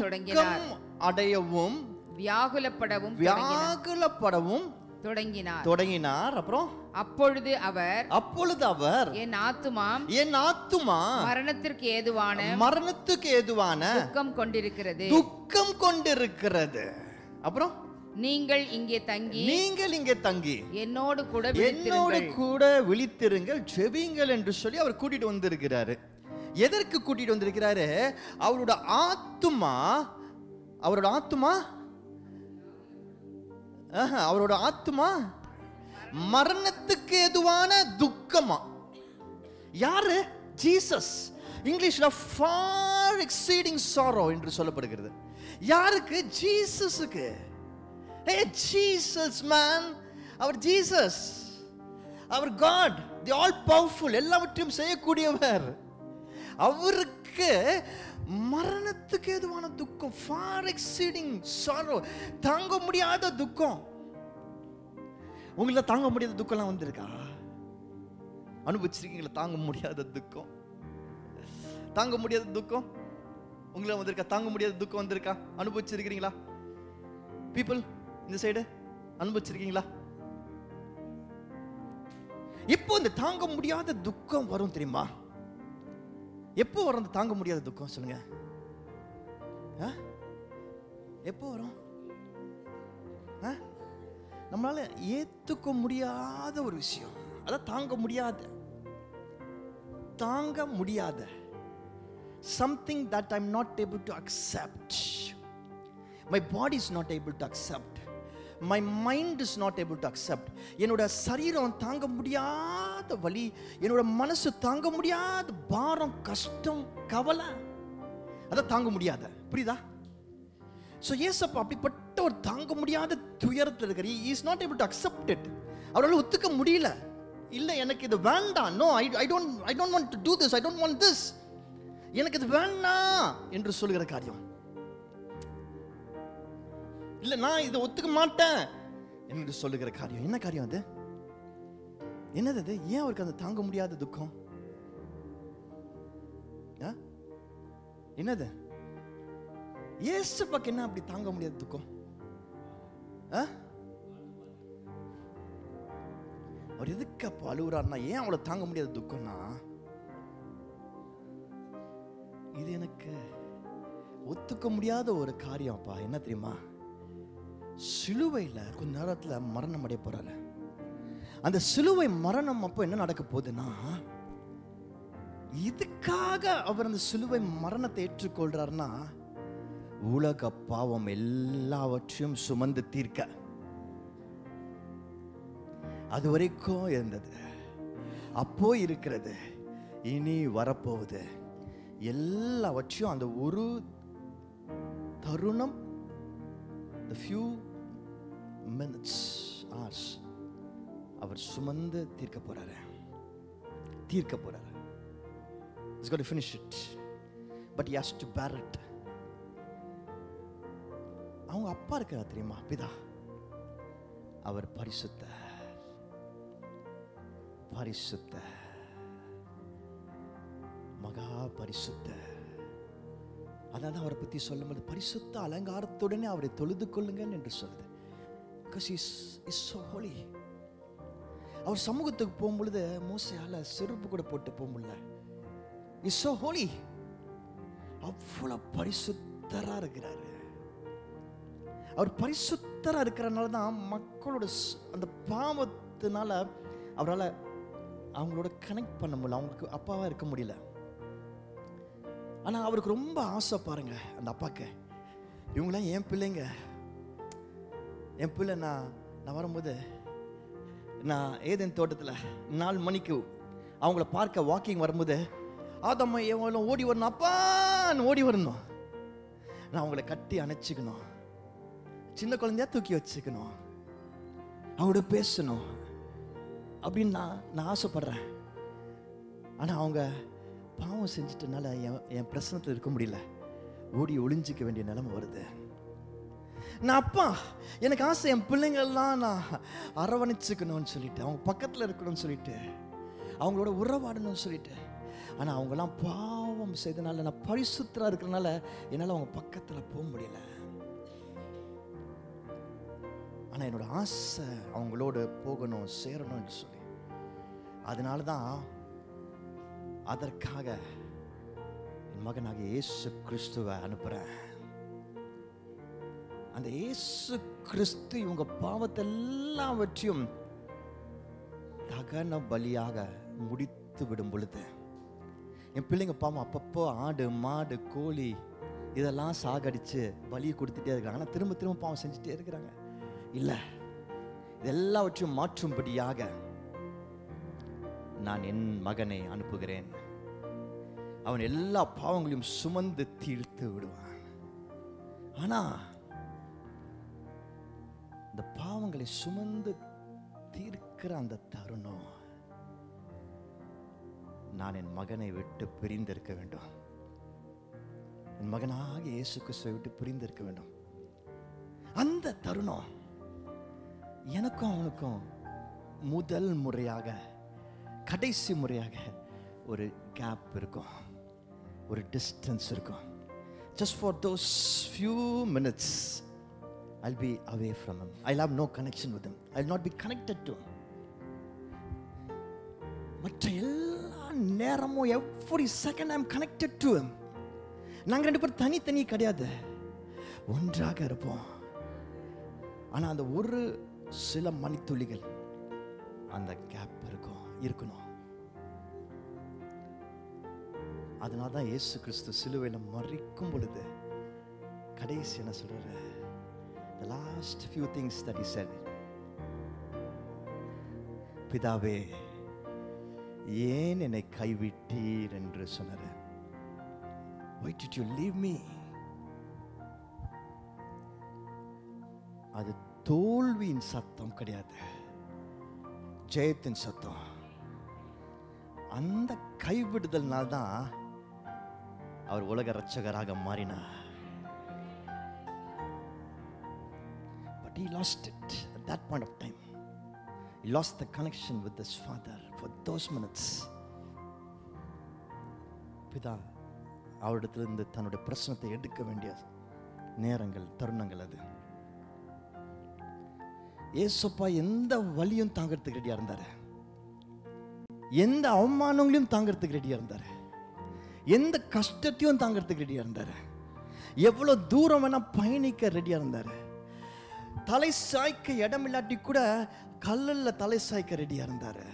தொடங்கினார். தொடங்கினார். அப்புறம் அப்பொழுது அவர் என் ஆத்துமா மரணத்திற்கு ஏதுவான துக்கம் கொண்டிருக்கிறது. அப்புறம் நீங்கள் இங்கே தங்கி என்னோடு கூட விழித்திருங்கள், ஜெபியுங்கள் என்று சொல்லி அவர் கூட்டிட்டு வந்திருக்கிறாரு. எதற்கு கூட்டிட்டு வந்திருக்கிறாரு? அவரோட ஆத்துமா மரணத்துக்கு ஏதுவான துக்கமா. யாரு? ஜீசஸ். இங்கிலீஷ்ல far exceeding sorrow என்று சொல்லப்படுகிறது. யாருக்கு? ஜீசஸுக்கு. Hey Jesus man, our Jesus, our God, the all powerful, எல்லாவற்றையும் செய்யக்கூடியவர். அவருக்கு மரணத்துக்கு ஏதுவான துக்கம், far exceeding sorrow, தாங்க முடியாத துக்கம். உங்களை தாங்க முடியாத துக்கம்லாம் வந்திருக்கா? அனுபவிச்சிருக்கீங்களா? தாங்க முடியாத துக்கம் உங்களை வந்திருக்கா? தாங்க முடியாத துக்கம் வந்திருக்கா? அனுபவிச்சிருக்கிறீங்களா? பீப்புள் இந்த சைடு அனுபவிச்சிருக்கீங்களா? எப்போ இந்த தாங்க முடியாத துக்கம் வரும் தெரியுமா? எப்போ வரும் அந்த தாங்க முடியாத துக்கம்? சொல்லுங்க. எப்போ வரும்? நம்மளால ஏத்துக்க முடியாத ஒரு விஷயம், அதான் தாங்க முடியாத something that I'm not able to accept. My body is not able to accept. My mind is not able to accept. என்னோட சரீரம் தாங்க முடியாத வலி, என்னோட மனசு தாங்க முடியாத பாரம், கஷ்டம், கவலை, அத தாங்க முடியாத. புரியுதா? So ஏசப்பா அப்படிப்பட்ட ஒரு தாங்க முடியாத துயரத்தில் இருக்கிற, he is not able to accept it. அவரால் ஒத்துக்க முடியல. இல்ல எனக்கு இது வேண்டாம், no I don't want to do this, I don't want this, எனக்கு இது வேண்டாம் என்று சொல்லுகிற காரியம். இல்ல நான் இதை ஒத்துக்க மாட்டேன் என்று சொல்லுகிற காரியம். என்ன காரியம் அது? என்னது அது? ஏன் அவருக்கு அந்த தாங்க முடியாத துக்கம்? என்னது? இயேசுவுக்கு என்ன அப்படி தாங்க முடியாத துக்கம்? அவர் எதுக்கு அப்ப அழுகுறாருன்னா, ஏன் அவளை தாங்க முடியாத துக்கம்னா, இது எனக்கு ஒத்துக்க முடியாத ஒரு காரியம் அப்பா. என்ன தெரியுமா? சிலுவையில் கொஞ்ச நேரத்தில் மரணம் அடைய போறாரு. அந்த சிலுவை மரணம் அப்போ என்ன நடக்க போகுதுன்னா, இதுக்காக அவர் அந்த சிலுவை மரணத்தை ஏற்றுக்கொள்றாருன்னா, உலக பாவம் எல்லாவற்றையும் சுமந்து தீர்க்க. அது வரைக்கும் இருந்தது, அப்போ இருக்கிறது, இனி வரப்போகுது, எல்லாவற்றையும் அந்த ஒரு தருணம், the few minutes, hours, அவர் சுமந்து தீர்க்க போறாரு. He's got to finish it, but he has to bear it. அவங்க அப்பா இருக்கிறார் தெரியுமா? பிதா. அவர் பரிசுத்த மகா பரிசுத்த. அதனால அவரை பத்தி சொல்லும்போது பரிசுத்த அலங்காரத்துடனே அவரை தொழுது கொள்ளுங்கள் என்று சொல்லுது. Because he is so holy. அவர் சமூகத்துக்கு போகும்பொழுது மோசையால செருப்பு கூட போட்டு போக முடியல. He is so holy. அவ்வளவு பரிசுத்தரா இருக்கிறாரு. அவர் பரிசுத்தரா இருக்கிறனால தான் மக்களோட அந்த பாவத்தினால அவரால் அவங்களோட கனெக்ட் பண்ண முடியல, அவங்களுக்கு அப்பாவா இருக்க முடியல. ஆனா அவருக்கு ரொம்ப ஆசை பாருங்க, அந்த அப்பாக்கு, இவங்களாம் என் பிள்ளைங்க, என் பிள்ளை. நான் வரும்போது நான் ஏதேன் தோட்டத்தில் 4 மணிக்கு அவங்கள பார்க்க வாக்கிங் வரும்போது, ஆதம்மா எவ்வளோ ஓடி வரணும், அப்பான்னு ஓடி வரணும். நான் அவங்கள கட்டி அணைச்சிக்கணும், சின்ன குழந்தையா தூக்கி வச்சுக்கணும், அவங்களோட பேசணும் அப்படின்னு நான் ஆசைப்படுறேன். ஆனால் அவங்க பாவம் செஞ்சிட்டனால என் பிரச்சனத்தில் இருக்க முடியல, ஓடி ஒளிஞ்சிக்க வேண்டிய நிலைமை வருது. நான் அப்பா, எனக்கு ஆசை என் பிள்ளைங்கள்லாம் நான் அரவணைச்சுக்கணும்னு சொல்லிட்டு, அவங்க பக்கத்தில் இருக்கணும்னு சொல்லிட்டு, அவங்களோட உறவாடணும்னு சொல்லிட்டு. ஆனால் அவங்கெல்லாம் பாவம் செய்தனால, நான் பரிசுத்தராக இருக்கிறனால என்னால் அவங்க பக்கத்தில் போக முடியல. ஆனால் என்னோட ஆசை அவங்களோட போகணும், சேரணும்னு சொல்லி. அதனால தான் அதற்காக என் மகனாக இயேசு கிறிஸ்துவை அனுப்புகிறேன். அந்த இயேசு கிறிஸ்து இவங்க பாவத்தை எல்லாவற்றையும் தகன பலியாக முடித்து விடும் பொழுது, என் பிள்ளைங்க பாவம் அப்பப்போ ஆடு மாடு கோழி இதெல்லாம் சாகடிச்சு பலியை கொடுத்துட்டே இருக்காங்க. ஆனால் திரும்ப திரும்ப பாவம் செஞ்சுட்டே இருக்கிறாங்க. இல்லை, இதெல்லாவற்றையும் மாற்றும்படியாக நான் என் மகனை அனுப்புகிறேன். அவன் எல்லா பாவங்களையும் சுமந்து தீர்த்து விடுவான். ஆனா இந்த பாவங்களை சுமந்து தீர்க்கிற அந்த தருணம், நான் என் மகனை விட்டு பிரிந்திருக்க வேண்டும். என் மகனாக இயேசு கிறிஸ்துவை விட்டு பிரிந்திருக்க வேண்டும். அந்த தருணம் எனக்கும் அவனுக்கும் முதல் முறையாக, கடைசி முறையாக ஒரு கேப் இருக்கும், ஒரு டிஸ்டன்ஸ் இருக்கும். Just for those few minutes I'll be away from him. I'll have no connection with him. I'll not be connected to him. மற்ற எல்லா நேரமும் every second I'm connected to him. நாங்க ரெண்டு பேரும் தனித்தனி கிடையாது, ஒன்றாக இருப்போம். ஆனா அந்த ஒரு சில மணித்துளிகள் அந்த கேப் இருக்கணும். அதனால தான் இயேசு கிறிஸ்து சிலுவையில் மரிக்கும் பொழுது கடைசி என்ன சொல்றாரு? The last few things that he said, பிதாவே ஏன் என்னை கைவிட்டீர் என்று சொன்னாரு. Why did you leave me? அது தோல்வியின் சத்தம் கிடையாது, ஜெயத்தின் சத்தம். அந்த கைவிடுதல்னால் தான் அவர் உலக ரட்சகராக மாறினார். But he lost it at that point of time. He lost the connection with his father for those minutes. பிதா அவரிடத்திலிருந்து தன்னுடைய பிரச்சனத்தை எடுக்க வேண்டிய நேரங்கள், தருணங்கள் அது. ஏசப்பா எந்த வலியும் தாங்கிறதுக்கு ரெடியா இருந்தாரு, எந்த அவமானங்களையும் தாங்கிறதுக்கு ரெடியா இருந்தாரு, எந்த கஷ்டத்தையும் தாங்கிறதுக்கு ரெடியா இருந்தாரு, எவ்வளவு தூரம் வேணா பயணிக்க ரெடியா இருந்தாரு. தலை சாய்க்க இடம் இல்லாட்டி கூட கல்லில் தலை சாய்க்க ரெடியா இருந்தாரு.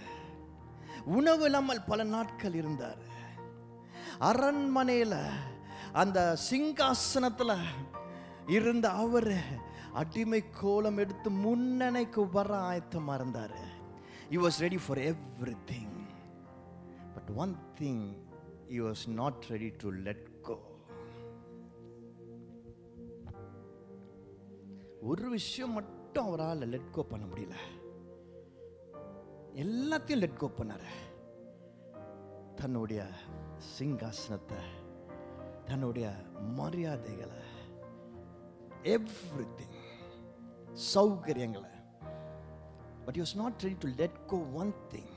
உணவு இல்லாமல் பல நாட்கள் இருந்தார். அரண்மனையில் அந்த சிங்காசனத்துல இருந்த அவர் அடிமை கோலம் எடுத்து முன்னணைக்கு வர ஆயத்தமா இருந்தாரு. He was ready for everything, but one thing he was not ready to let go. ஒரு விஷயம் மட்டும் அவரால் லெட் கோ பண்ண முடியல. எல்லாத்தையும் லெட் கோ பண்ணாரு. தன்னுடைய சிங்காசனத்தை, தன்னுடைய மரியாதைகளை, everything, சௌகரியங்களை. But he was not ready to let go one thing.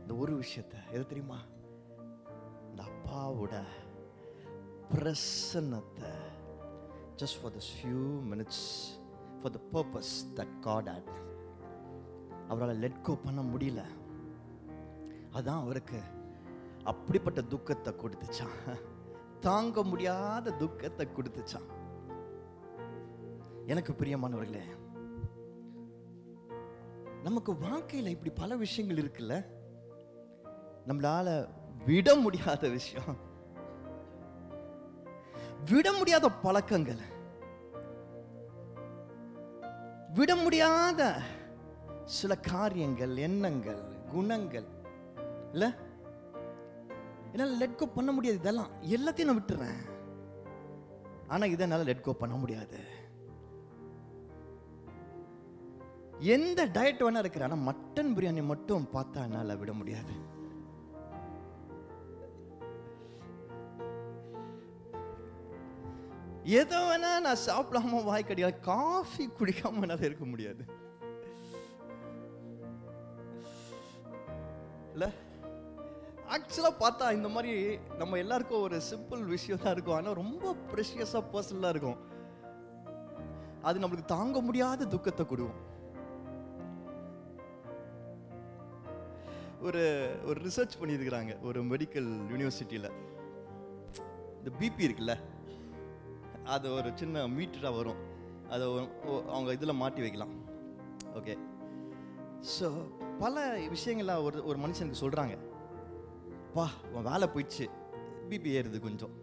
இந்த ஒரு விஷயத்தை, எது தெரியுமா? இந்த அப்பாவோட பிரசன்னத்தை, just for this few minutes, for the purpose that God had. அவரால் let go பண்ண முடியல. அதான் அவருக்கு அப்படிப்பட்ட துக்கத்தை கொடுத்துச்சான், தாங்க முடியாத துக்கத்தை கொடுத்துச்சான். எனக்கு பிரியமானவர்களே, நமக்கு வாழ்க்கையில் இப்படி பல விஷயங்கள் இருக்குல்ல, நம்மளால விட முடியாத விஷயம், விட முடியாத பழக்கங்கள், விட முடியாத சில காரியங்கள், எண்ணங்கள், குணங்கள் இல்ல, என்னால லெட் கோ பண்ண முடியாது. இதெல்லாம் எல்லாத்தையும் நான் விட்டுறேன், ஆனா இதை என்னால லெட் கோ பண்ண முடியாது. எந்த டயட் வேணா இருக்கிற, ஆனா மட்டன் பிரியாணி மட்டும் பார்த்தா என்னால விட முடியாது. எதை வேணா நான் சாப்பிடாம வாய் கடிக்காம, காஃபி குடிக்காம என்னால இருக்க முடியாது இல்ல. ஆக்சுவலா பார்த்தா இந்த மாதிரி நம்ம எல்லாருக்கும் ஒரு சிம்பிள் விஷயம் தான் இருக்கும், ஆனா ரொம்ப ப்ரெஷியஸா பர்சனலா இருக்கும். அது நம்மளுக்கு தாங்க முடியாத துக்கத்தை கொடுக்கும். ஒரு ஒரு ரிசர்ச் பண்ணியிருக்கிறாங்க ஒரு மெடிக்கல் யூனிவர்சிட்டியில். இந்த பிபி இருக்குல்ல, அது ஒரு சின்ன மீட்டராக வரும், அதை அவங்க இதில் மாட்டி வைக்கலாம். ஓகே, ஸோ பல விஷயங்கள்ல ஒரு மனுஷனுக்கு சொல்கிறாங்க, பா உன் வேலை போயிடுச்சு பிபி ஏறுது கொஞ்சம்,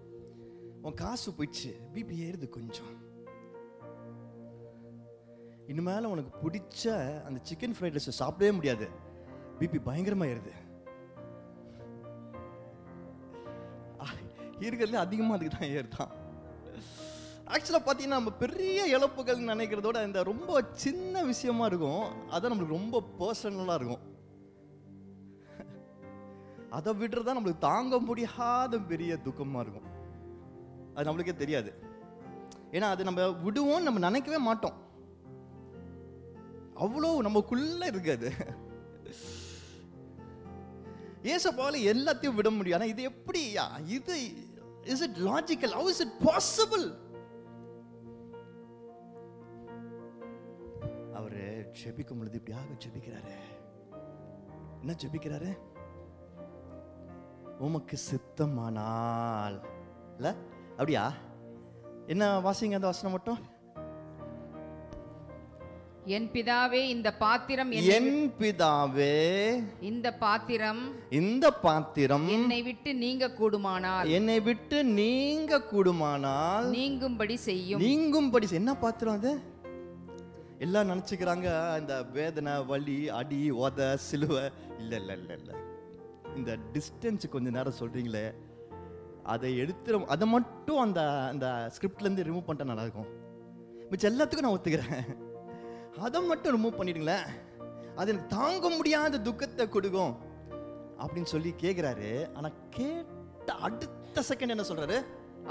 உன் காசு போயிடுச்சு பிபி ஏறுது கொஞ்சம், இனிமேல உனக்கு பிடிச்ச அந்த சிக்கன் ஃப்ரைட் ரைஸ் சாப்பிடவே முடியாது, பிபி பயங்கரமா ஏறுது. இருக்கிறதுல அதிகமா அதுக்கு தான் ஏறுதான். ஆக்சுவலா பாத்தீங்கன்னா நம்ம பெரிய இழப்புகள் நினைக்கிறதோட இந்த ரொம்ப சின்ன விஷயமா இருக்கும், அதான் நம்மளுக்கு ரொம்ப பர்சனலா இருக்கும். அதை விடுறதா நம்மளுக்கு தாங்க முடியாத பெரிய துக்கமா இருக்கும். அது நம்மளுக்கே தெரியாது, ஏன்னா அது நம்ம விடுவோம் நம்ம நினைக்கவே மாட்டோம், அவ்வளோ நமக்குள்ள இருக்காது. ஏசப்பாவால எல்லாத்தையும் விட முடியும், ஆனா இது எப்படி? இது is it logical? How is it possible? அவரு ஜெபிக்கும் பொழுது இப்படியாக ஜெபிக்கிறாரு. என்ன ஜெபிக்கிறாரு? உமக்கு சித்தமானால், இல்ல அப்படியா? என்ன வாசிங்க அந்த வசனம் மட்டும். என் பிதாவே இந்த பாத்திரம் என் பிதாவே இந்த பாத்திரம் இந்த பாத்திரம் என்னை விட்டு நீங்க கூடுமானால், என்னை விட்டு நீங்க கூடுமானால் நீங்கும்படி செய்யும். நீங்கும்படி என்ன பாத்திரம் அது? எல்லாம் நினைச்சுக்கிறாங்க இந்த வேதனை, வலி, அடி, உத, சிலுவை. இல்ல இல்ல இல்ல இல்ல, இந்த டிஸ்டன்ஸ் கொஞ்ச நேரம் சொல்றீங்களே, அதை எடுத்து அதை மட்டும் அந்த அந்த ஸ்கிரிப்ட்ல இருந்து ரிமூவ் பண்ணிட்டா நல்லா இருக்கும். மிச்சம் எல்லாத்துக்கும் நான் ஒத்துக்கிறேன், அதை மட்டும் ரிமூவ் பண்ணிடுங்களேன், அது எனக்கு தாங்க முடியாத துக்கத்தை கொடுக்கும் அப்படின்னு சொல்லி கேட்கிறாரு. ஆனா கேட்ட அடுத்த செகண்ட் என்ன சொல்றாரு?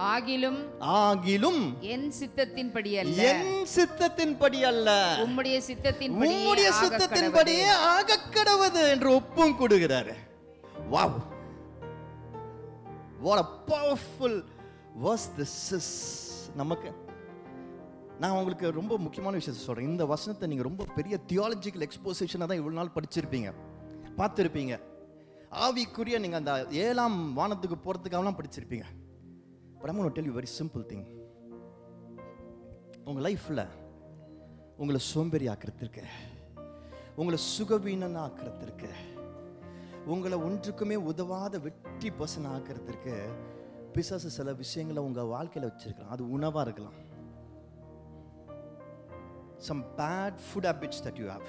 ஆகிலும் ஆகிலும் என் சித்தத்தின்படி அல்ல, என் சித்தத்தின்படி அல்ல, உம்முடைய உம்முடைய சித்தத்தின்படியே ஆகக் கடவது என்று ஒப்பும் கொடுக்கிறாரு. Wow, what a powerful verse this is. நமக்கு நான் உங்களுக்கு ரொம்ப முக்கியமான விஷயத்தை சொல்றேன். இந்த வசனத்தை நீங்க ரொம்ப பெரிய தியாலஜிக்கல் எக்ஸ்போசிஷனா தான் இவ்வளவு நாள் படிச்சிருப்பீங்க, பார்த்திருப்பீங்க. ஆவிக்குரிய நீங்க அந்த 7ஆம் வானத்துக்கு போறதுக்காகலாம் படிச்சிருப்பீங்க. But I'm going to tell you a very simple thing. உங்க லைஃப்ல உங்களை சோம்பேறி ஆக்கிறதுக்கு, உங்களை சுகவீனன் ஆக்கிறதுக்கு, உங்களை ஒன்றுக்குமே உதவாத வெற்றி பர்சன் ஆக்கிறதுக்கு பிசாசு சில விஷயங்களை உங்க வாழ்க்கையில வச்சிருக்கலாம். அது உணவா இருக்கலாம், some bad food habits that you have.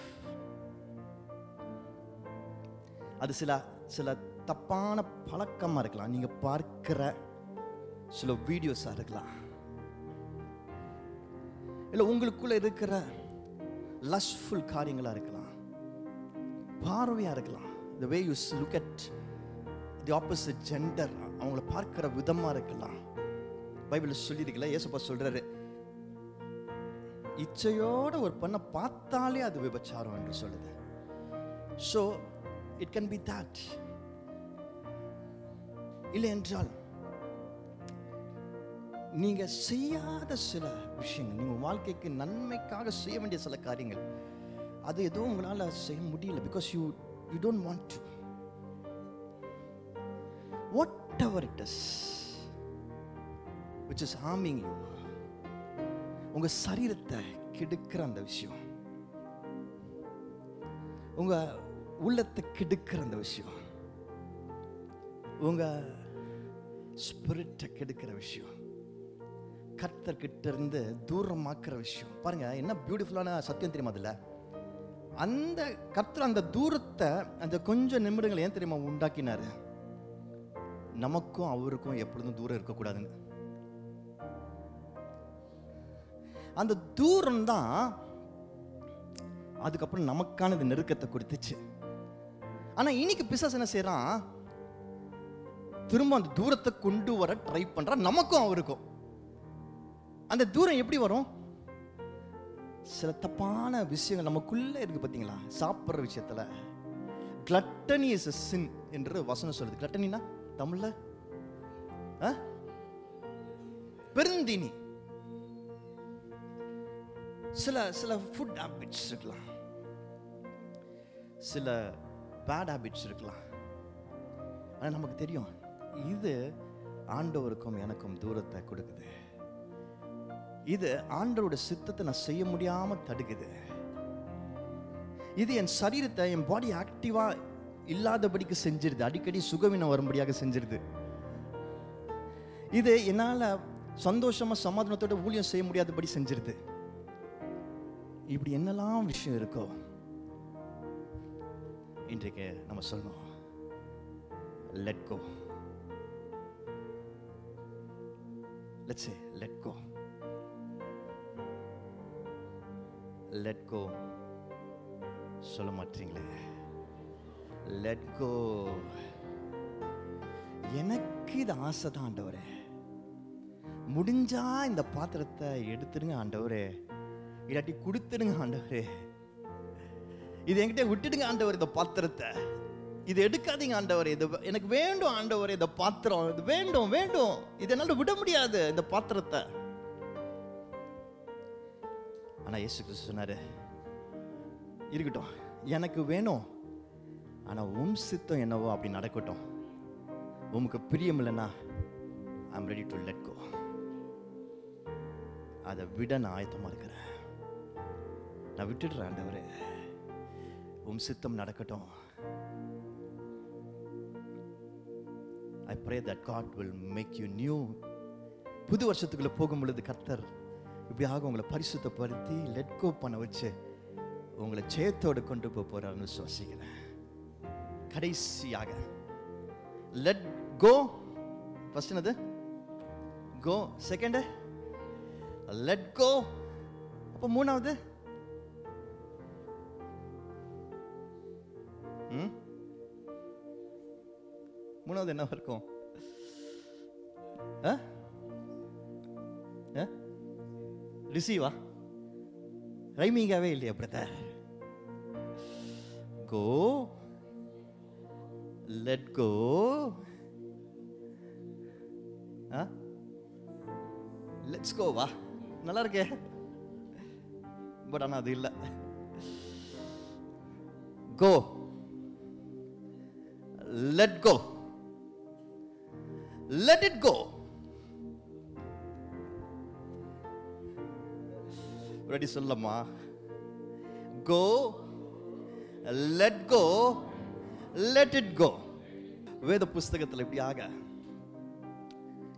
அது சில தப்பான பழக்கமா இருக்கலாம், நீங்க பார்க்கிற சில வீடியோஸா இருக்கலாம், இல்ல உங்களுக்குள்ள இருக்கிற லஸ்ட்ஃபுல் காரியங்களா இருக்கலாம், பார்வையா இருக்கலாம், the way you look at the opposite gender, அவங்கள பார்க்கிற விதமா இருக்கலாம். பைபிள்ல சொல்லியிருக்கல, இயேசுப்பா சொல்றாரு, இச்சையோட ஒரு பெண்ணை பார்த்தாலே அது விபச்சாரம் என்று சொல்லுது. So it can be that. இல்லை என்றால் நீங்க செய்யாத சில விஷயங்கள், நீங்க வாழ்க்கைக்கு நன்மைக்காக செய்ய வேண்டிய சில காரியங்கள், அது எதுவும் உங்களால செய்ய முடியல, because you don't want to. Whatever it is which is harming you, உங்க சரீரத்தை கெடுக்கிற அந்த விஷயம், உங்க உள்ளத்தை கெடுக்கிற அந்த விஷயம், உங்க ஸ்பிரிட்டை கெடுக்கிற விஷயம், கர்த்தர்கிட்ட இருந்து தூரமாக்குற விஷயம். பாருங்க என்ன பியூட்டிஃபுல்லான சத்தியம் தெரியுமா? அதுல அந்த கர்த்தர் அந்த தூரத்தை அந்த கொஞ்சம் நிமிடங்கள் ஏன் தெரியுமா உண்டாக்கினாரு? நமக்கும் அவருக்கும் எப்பொழுதும் தூரம் இருக்கக்கூடாதுன்னு. அந்த தூரம் தான் அதுக்கப்புறம் நமக்கான இந்த நெருக்கத்தை கொடுத்துச்சு. ஆனா இன்னைக்கு பிசாசு என்ன செய்யறான்? திரும்ப அந்த தூரத்தை கொண்டு வர ட்ரை பண்றான், நமக்கும் அவருக்கும். அந்த தூரம் எப்படி வரும்? சில தப்பான விஷயங்கள் நமக்குள்ள இருக்கு பார்த்தீங்களா? சாப்பிட்ற விஷயத்துல கிளட்டனி இஸ் a sin என்று வசனம் சொல்லுது. கிளட்டனினா தமிழ்ல பெருந்தீனி. சில ஃபுட் ஹேபிட்ஸ் இருக்கலாம், சில பேட் ஹேபிட்ஸ் இருக்கலாம். ஆனால் நமக்கு தெரியும் இது ஆண்டவருக்கும் எனக்கும் தூரத்தை கொடுக்குது, இது ஆண்டவரோட சித்தத்தை நான் செய்ய முடியாம தடுக்குது, இது என் சரீரத்தை, என் பாடி ஆக்டிவா இல்லாதபடிக்கு செஞ்சிருது, அடிக்கடி சுகவீனம் வரும்படியாக செஞ்சிருது, இது என்னால சந்தோஷமா சமாதானத்தோட ஊழியம் செய்ய முடியாதபடி செஞ்சிருது. இப்படி என்னெல்லாம் விஷயம் இருக்கோ இன்றைக்கு நம்ம சொல்லணும், let go. Let's say let go. Let go சொல்ல மாட்டீங்களே? Let go. எனக்கு இது ஆசை தான் ஆண்டவரே, முடிஞ்சா இந்த பாத்திரத்தை எடுத்துடுங்க ஆண்டவரே, இல்லாட்டி கொடுத்துடுங்க ஆண்டவரே, இது என்கிட்ட விட்டுடுங்க ஆண்டவர், இந்த பாத்திரத்தை இது எடுக்காதீங்க ஆண்டவரே, இது எனக்கு வேண்டும் ஆண்டவரே, இந்த பாத்திரம் இது வேண்டும் வேண்டும், இது என்னால விட முடியாது இந்த பாத்திரத்தை. ஆனா இயேசு கிறிஸ்து சொன்னாரு, இருக்கட்டும் எனக்கு வேணும், ஆனா உம் சித்தம் என்னவோ அப்படி நடக்கட்டும், உமக்கு பிரியம் இல்லைன்னா I am ready to let go. அதை விட நான் ஆயத்தமா இருக்கிறேன், நான் விட்டுடுறேன் ஆண்டவரே, உம் சித்தம் நடக்கட்டும். I pray that God will make you new. புது வருஷத்துக்குள்ள போகும் பொழுது கர்த்தர் இப்படியாக உங்களை பரிசுத்தப்படுத்தி லெட் கோ பண்ண வச்சு உங்களை ஜெயத்தோடு கொண்டு போறாருன்னு விசுவாசிக்கிறேன். கடைசியாக லெட் கோ. ஃபர்ஸ்ட் என்னது? கோ. Second let go. அப்போ மூணாவது மூணாவது என்ன இருக்கும்? ரிசீவா? ரைமிங்காவே இல்லையா brother? Go, let go, let's go. வா, நல்லா இருக்கே, பட் ஆனா அது இல்லை. கோ, let go, let it go. ready சொல்லமா? go, let go, let it go. வேத புஸ்தகத்தில் இப்படியாக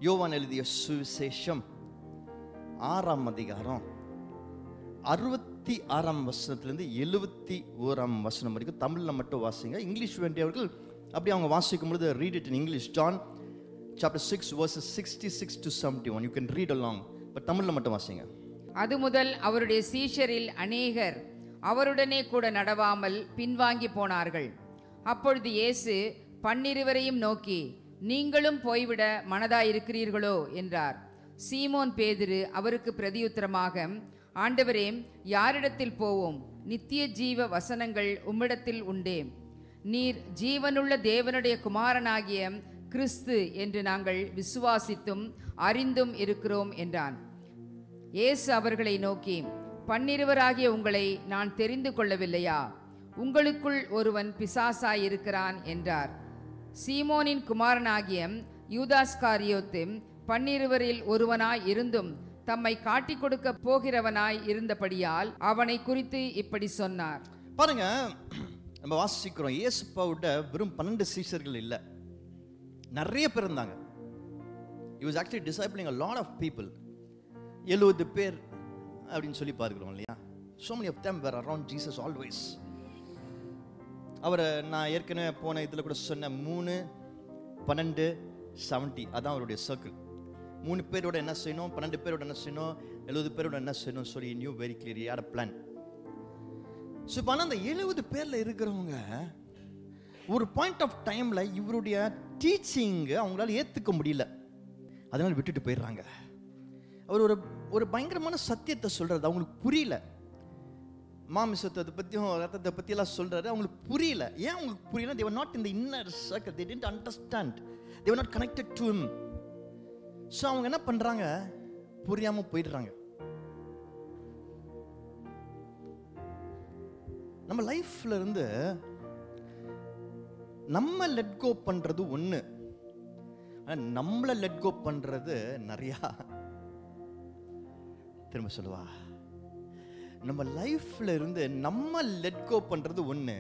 யோவான் எழுதிய சுவிசேஷம் 6ஆம் அதிகாரம் 66ஆம் வசனத்திலிருந்து 71ஆம் வசனம் வரைக்கும் தமிழ்ல மட்டும் வாசிங்க. இங்கிலீஷ் வேண்டியவர்கள் அப்படி அவங்க வாசிக்கும் பொழுது read it in English. John chapter 6 verses 66 to 71. You can read along. But தமிழ்ல மட்டும் வாசிங்க. அது முதல் அவருடைய சீஷரில் அநேகர் அவருடனே கூட நடவாமல் பின்வாங்கி போனார்கள். அப்பொழுது இயேசு 12 நோக்கி, நீங்களும் போய்விட மனதாயிருக்கிறீர்களோ என்றார். சீமோன் பேதுரு அவருக்கு பிரதியுத்தரமாக, ஆண்டவரே, யாரிடத்தில் போவோம்? நித்திய ஜீவ வசனங்கள் உம்மிடத்தில் உண்டே. நீர் ஜீவனுள்ள தேவனுடைய குமாரனாகிய கிறிஸ்து என்று நாங்கள் விசுவாசித்தும் அறிந்தும் இருக்கிறோம் என்றான். இயேசு அவர்களை நோக்கி, 12 உங்களை நான் தெரிந்து கொள்ளவில்லையா? உங்களுக்குள் ஒருவன் பிசாசாயிருக்கிறான் என்றார். சீமோனின் குமாரனாகிய யூதாஸ்காரியோத்து 12 ஒருவனாய் இருந்தும் தம்மை காட்டிக் கொடுக்க போகிறவனாய் இருந்தபடியால் அவனை குறித்து இப்படி சொன்னார். பாருங்க, நம்ம வாசிக்கிறோம், இயேசுப்பாவோட வெறும் 12 சீஷர்கள் இல்லை, நிறைய பேர் இருந்தாங்க. He was actually discipling a lot of people. 70 பேர் அப்படின்னு சொல்லி பார்க்கிறோம் இல்லையா? So many of them were around Jesus always. அவரை நான் ஏற்கனவே போன இதில் கூட சொன்ன 3, 12, 70 அதான் அவருடைய சர்க்கிள். 3 பேரோட என்ன செய்யணும், 12 பேரோட என்ன செய்யணும், 70 பேரோட என்ன செய்யணும் சொல்லி new very clear, he had a plan. So இப்போ ஆனால் அந்த 70 பேரில் இருக்கிறவங்க ஒரு பாயிண்ட் ஆஃப் டைமில் இவருடைய டீச்சிங்கை அவங்களால ஏற்றுக்க முடியல, அதனால் விட்டுட்டு போயிடுறாங்க. அவர் ஒரு ஒரு பயங்கரமான சத்தியத்தை சொல்றாரு, அவங்களுக்கு புரியல. மாமிசத்தை பத்தியும் ரத்தத்தை பத்தி எல்லாம் சொல்றாரு, அவங்களுக்கு புரியல. ஏன் அவங்களுக்கு புரியல? they were not in the inner circle, they didn't understand, they were not connected to him. so அவங்க என்ன பண்றாங்க? புரியாம போயிடுறாங்க. நம்ம லைஃப்ல இருந்து நம்ம லெட் கோ பண்றது ஒண்ணு, நம்மள லெட் கோ பண்றது நிறைய. திரும்ப சொல்லுவா, நம்ம லைஃப்ல இருந்து நம்ம லெட் கோ பண்றது ஒண்ணு,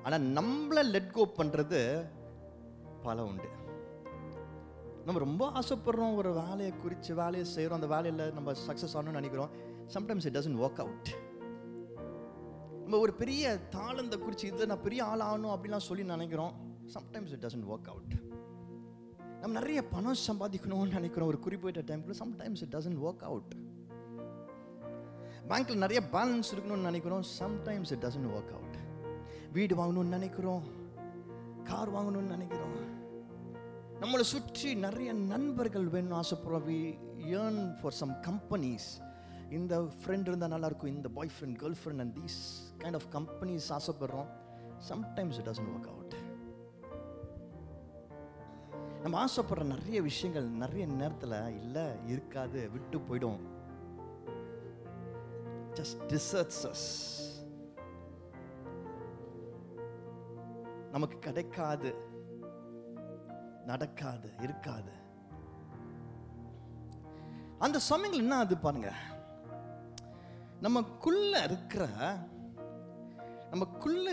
ஆனா நம்மள லெட் கோ பண்றது பல உண்டு. நம்ம ரொம்ப ஆசைப்படுறோம், ஒரு வேலையை குறித்து வேலையை செய்கிறோம், அந்த வேலையில் நம்ம சக்ஸஸ் ஆகணும்னு நினைக்கிறோம். Sometimes it doesn't work out. நம்ம ஒரு பெரிய தாளந்தை குறித்து இதில் நான் பெரிய ஆள் ஆகணும் அப்படிலாம் சொல்லி நினைக்கிறோம். Sometimes it doesn't work out. நம்ம நிறைய பணம் சம்பாதிக்கணும்னு நினைக்கிறோம் ஒரு குறிப்பிட்ட டைம்ல. Sometimes it doesn't work out. பேங்க்ல நிறைய பேலன்ஸ் இருக்கணும்னு நினைக்கிறோம். Sometimes it doesn't work out. வீடு வாங்கணும்னு நினைக்கிறோம், கார் வாங்கணும்னு நினைக்கிறோம், நம்மளை சுற்றி நிறைய நண்பர்கள் வேணும்னு ஆசைப்படுறோம். we yearn for some companies. இந்த ஃப்ரெண்ட் இருந்தால் நல்லா இருக்கும், இந்த boy friend, girl friend and these kind of companies ஆசைப்படுறோம். Sometimes it doesn't work out. நம்ம ஆசைப்படுற நிறைய விஷயங்கள் நிறைய நேரத்தில் இல்லை, இருக்காது, விட்டு போயிடும். just deserts us. நமக்கு கிடைக்காது, நடக்காது, இருக்காது. அந்த சமயங்கள் என்ன ஆகுது பாருங்க, நமக்குள்ள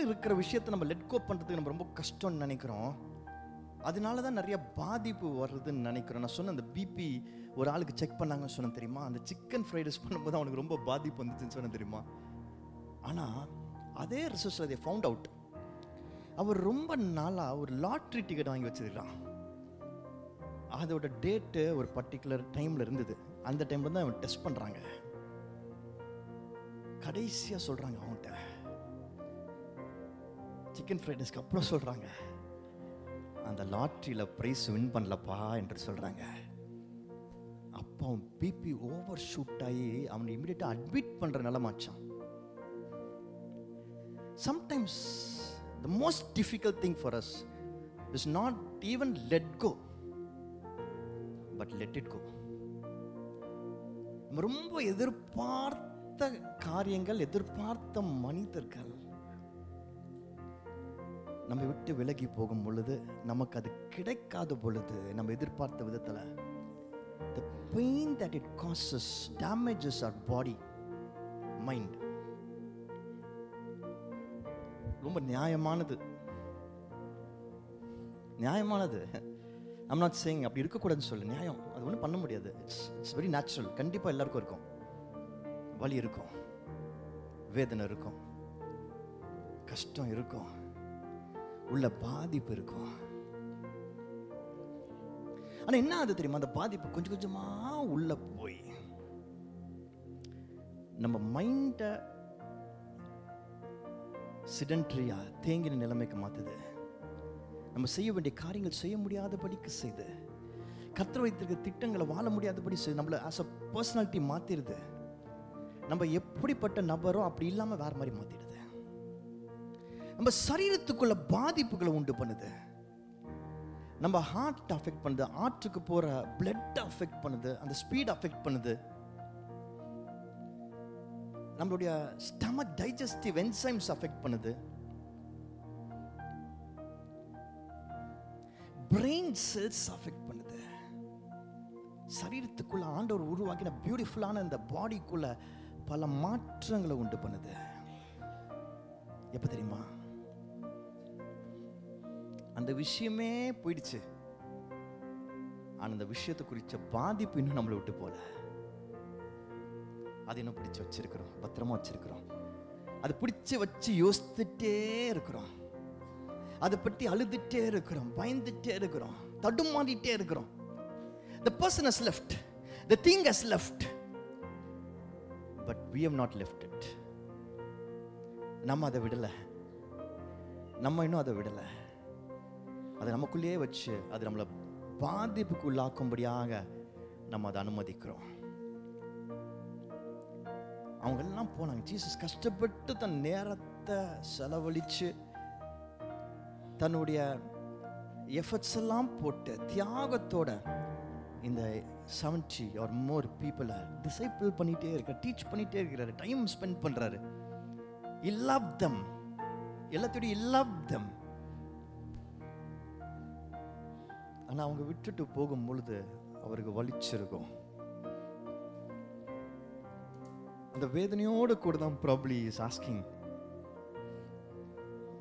இருக்கிற விஷயத்தை நம்ம லெட் கோ பண்றதுக்கு நம்ம ரொம்ப கஷ்டம்னு நினைக்கிறோம். அதனால தான் நிறைய பாதிப்பு வருதுன்னு நினைக்கிறோம். நான் சொன்ன அந்த பிபி ஒரு ஆளுக்கு செக் பண்ணாங்கன்னு சொன்னேன் தெரியுமா? அந்த சிக்கன் ஃப்ரைட் ரைஸ் பண்ணும்போது அவனுக்கு ரொம்ப பாதிப்பு வந்துச்சுன்னு சொன்னேன் தெரியுமா? ஆனால் அதே ரிசர்ச்சில் அதை ஃபவுண்ட் அவுட், அவர் ரொம்ப நாளாக ஒரு லாட்ரி டிக்கெட் வாங்கி வச்சிருக்கான். அதோட டேட்டு ஒரு பர்டிகுலர் டைமில் இருந்தது. அந்த டைமில் தான் அவன் டெஸ்ட் பண்ணுறாங்க. கடைசியாக சொல்கிறாங்க அவன்கிட்ட, சிக்கன் ஃப்ரைட் ரைஸ்க்கு அப்புறம் சொல்கிறாங்க, அந்த லாட்ரியில் ப்ரைஸ் வின் பண்ணலப்பா என்று சொல்கிறாங்க. அப்போ அவன் பிபி ஓவர் ஷூட் ஆகி அவனை இமிடியேட்டாக அட்மிட் பண்ணுற நிலமாச்சான். Sometimes the most difficult thing for us is not even let go, but let it go. நம்ம ரொம்ப எதிர்பார்த்த காரியங்கள், எதிர்பார்த்த மனிதர்கள் நம்ம விட்டு விலகி போகும் பொழுது, நமக்கு அது கிடைக்காத பொழுது, நம்ம எதிர்பார்த்த விதத்தில், the pain that it causes damages our body, mind. ரொம்ப நியாயமானது. I'm not saying அப்படி இருக்கக்கூடாதுன்னு சொல்லு, நியாயம், அது ஒன்றும் பண்ண முடியாது. It's very natural. கண்டிப்பாக எல்லாருக்கும் இருக்கும், வலி இருக்கும், வேதனை இருக்கும், கஷ்டம் இருக்கும், உள்ள பாதிப்பு இருக்கும். ஆனால் என்ன ஆகுது தெரியுமா? அந்த பாதிப்பு கொஞ்சம் கொஞ்சமாக உள்ள போய் நம்ம மைண்டை சிடென்ட்ரியா தேங்கின நிலைமைக்கு மாத்துது. நம்ம செய்ய வேண்டிய காரியங்கள் செய்ய முடியாதபடிக்கு செய்து, கர்த்தர் வைத்திருக்க திட்டங்களை வாழ முடியாதபடி செய்து, நம்மளை ஆஸ் அ பர்சனாலிட்டி மாத்திடுது. நம்ம எப்படிப்பட்ட நபரோ அப்படி இல்லாமல் வேற மாதிரி மாத்திடுது. நம்ம சரீரத்துக்குள்ள பாதிப்புகளை உண்டு பண்ணுது. நம்ம ஹார்ட் அஃபெக்ட் பண்ணுது, ஹார்ட்டுக்கு போற பிளட் அஃபெக்ட் பண்ணுது, அந்த ஸ்பீட் அஃபெக்ட் பண்ணுது. நம்மளுடைய ஸ்டமக் டைஜஸ்டிவ் என்சைம்ஸ் அஃபெக்ட் பண்ணுது. பிரெயின் செல்ஸ் அஃபெக்ட் பண்ணுது. சரீரத்துக்குள்ள ஆண்டவர் உருவாக்கின பியூட்டிஃபுல்லான இந்த பாடிக்குள்ள பல மாற்றங்களை உண்டு பண்ணுது. எப்ப தெரியுமா? அந்த விஷயமே போயிடுச்சு, ஆனா அந்த விஷயத்தை குறித்த பாதிப்பு இன்னும் நம்மளை விட்டு போல. அது இன்னும் பிடிச்சு வச்சிருக்கிறோம், பத்திரமா வச்சிருக்கிறோம். அதை பிடிச்சு வச்சு யோசித்துட்டே இருக்கிறோம், அதை பற்றி அழுதுட்டே இருக்கிறோம், பயந்துட்டே இருக்கிறோம், தடுமாறிட்டே இருக்கிறோம். The person has left, the thing has left, but we have not left it. நம்ம அதை விடலை, நம்ம இன்னும் அதை விடலை. அதை நமக்குள்ளேயே வச்சு அது நம்மளை பாதிப்புக்கு உள்ளாக்கும்படியாக நம்ம அதை அனுமதிக்கிறோம். அவங்க எல்லாம் போனாங்க. ஜீசஸ் கஷ்டப்பட்டு தன் நேரத்தை செலவழிச்சு தன்னுடைய எஃபர்ட்ஸ் எல்லாம் போட்டு தியாகத்தோட இந்த 70 or more people டிசைபிள் பண்ணிட்டே இருக்காரு, டீச் பண்ணிட்டே இருக்கிறாரு, டைம் ஸ்பெண்ட் பண்றாரு. He loved them. எல்லாத்தையும் he loved them. ஆனா அவங்க விட்டுட்டு போகும் பொழுது அவருக்கு வலிச்சிருக்கும். அந்த வேதனையோடு கூட தான் probably is asking.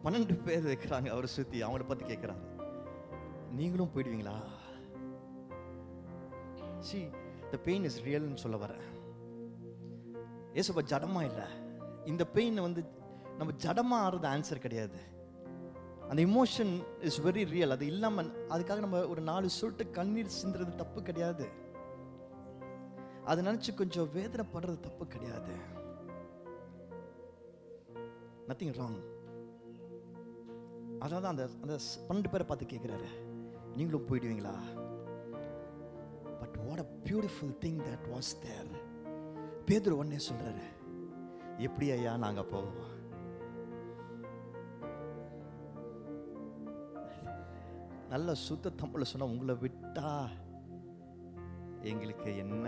12 பேர் இருக்கிறாங்க அவரை சுத்தி, அவங்கள பத்தி கேட்கிறாங்க, நீங்களும் போயிடுவீங்களா? See, the pain is real ன்னு சொல்ல வரேன். ஏசப்பா ஜடமா இல்ல. இந்த பெயின் வந்து நம்ம ஜடமா ஆறது ஆன்சர் கிடையாது. அந்த இமோஷன் இஸ் வெரி ரியல். அது இல்லாம அதுக்காக நம்ம ஒரு 4 சொட்டு கண்ணீர் சிந்துறது தப்பு கிடையாது. அதை நினைச்சு கொஞ்சம் வேதனைப்படுறது தப்பு கிடையாது. Nothing wrong. அதான் அந்த 12 பேரை பார்த்து கேட்கிறாரு, நீங்களும் போயிடுவீங்களா? But what a beautiful thing that was there. பேதுரு உடனே சொல்றாரு, எப்படி ஐயா நாங்க போவோம்? நல்ல சுத்த தமிழ்ல சொன்னா, உங்களை விட்டா எங்களுக்கு என்ன,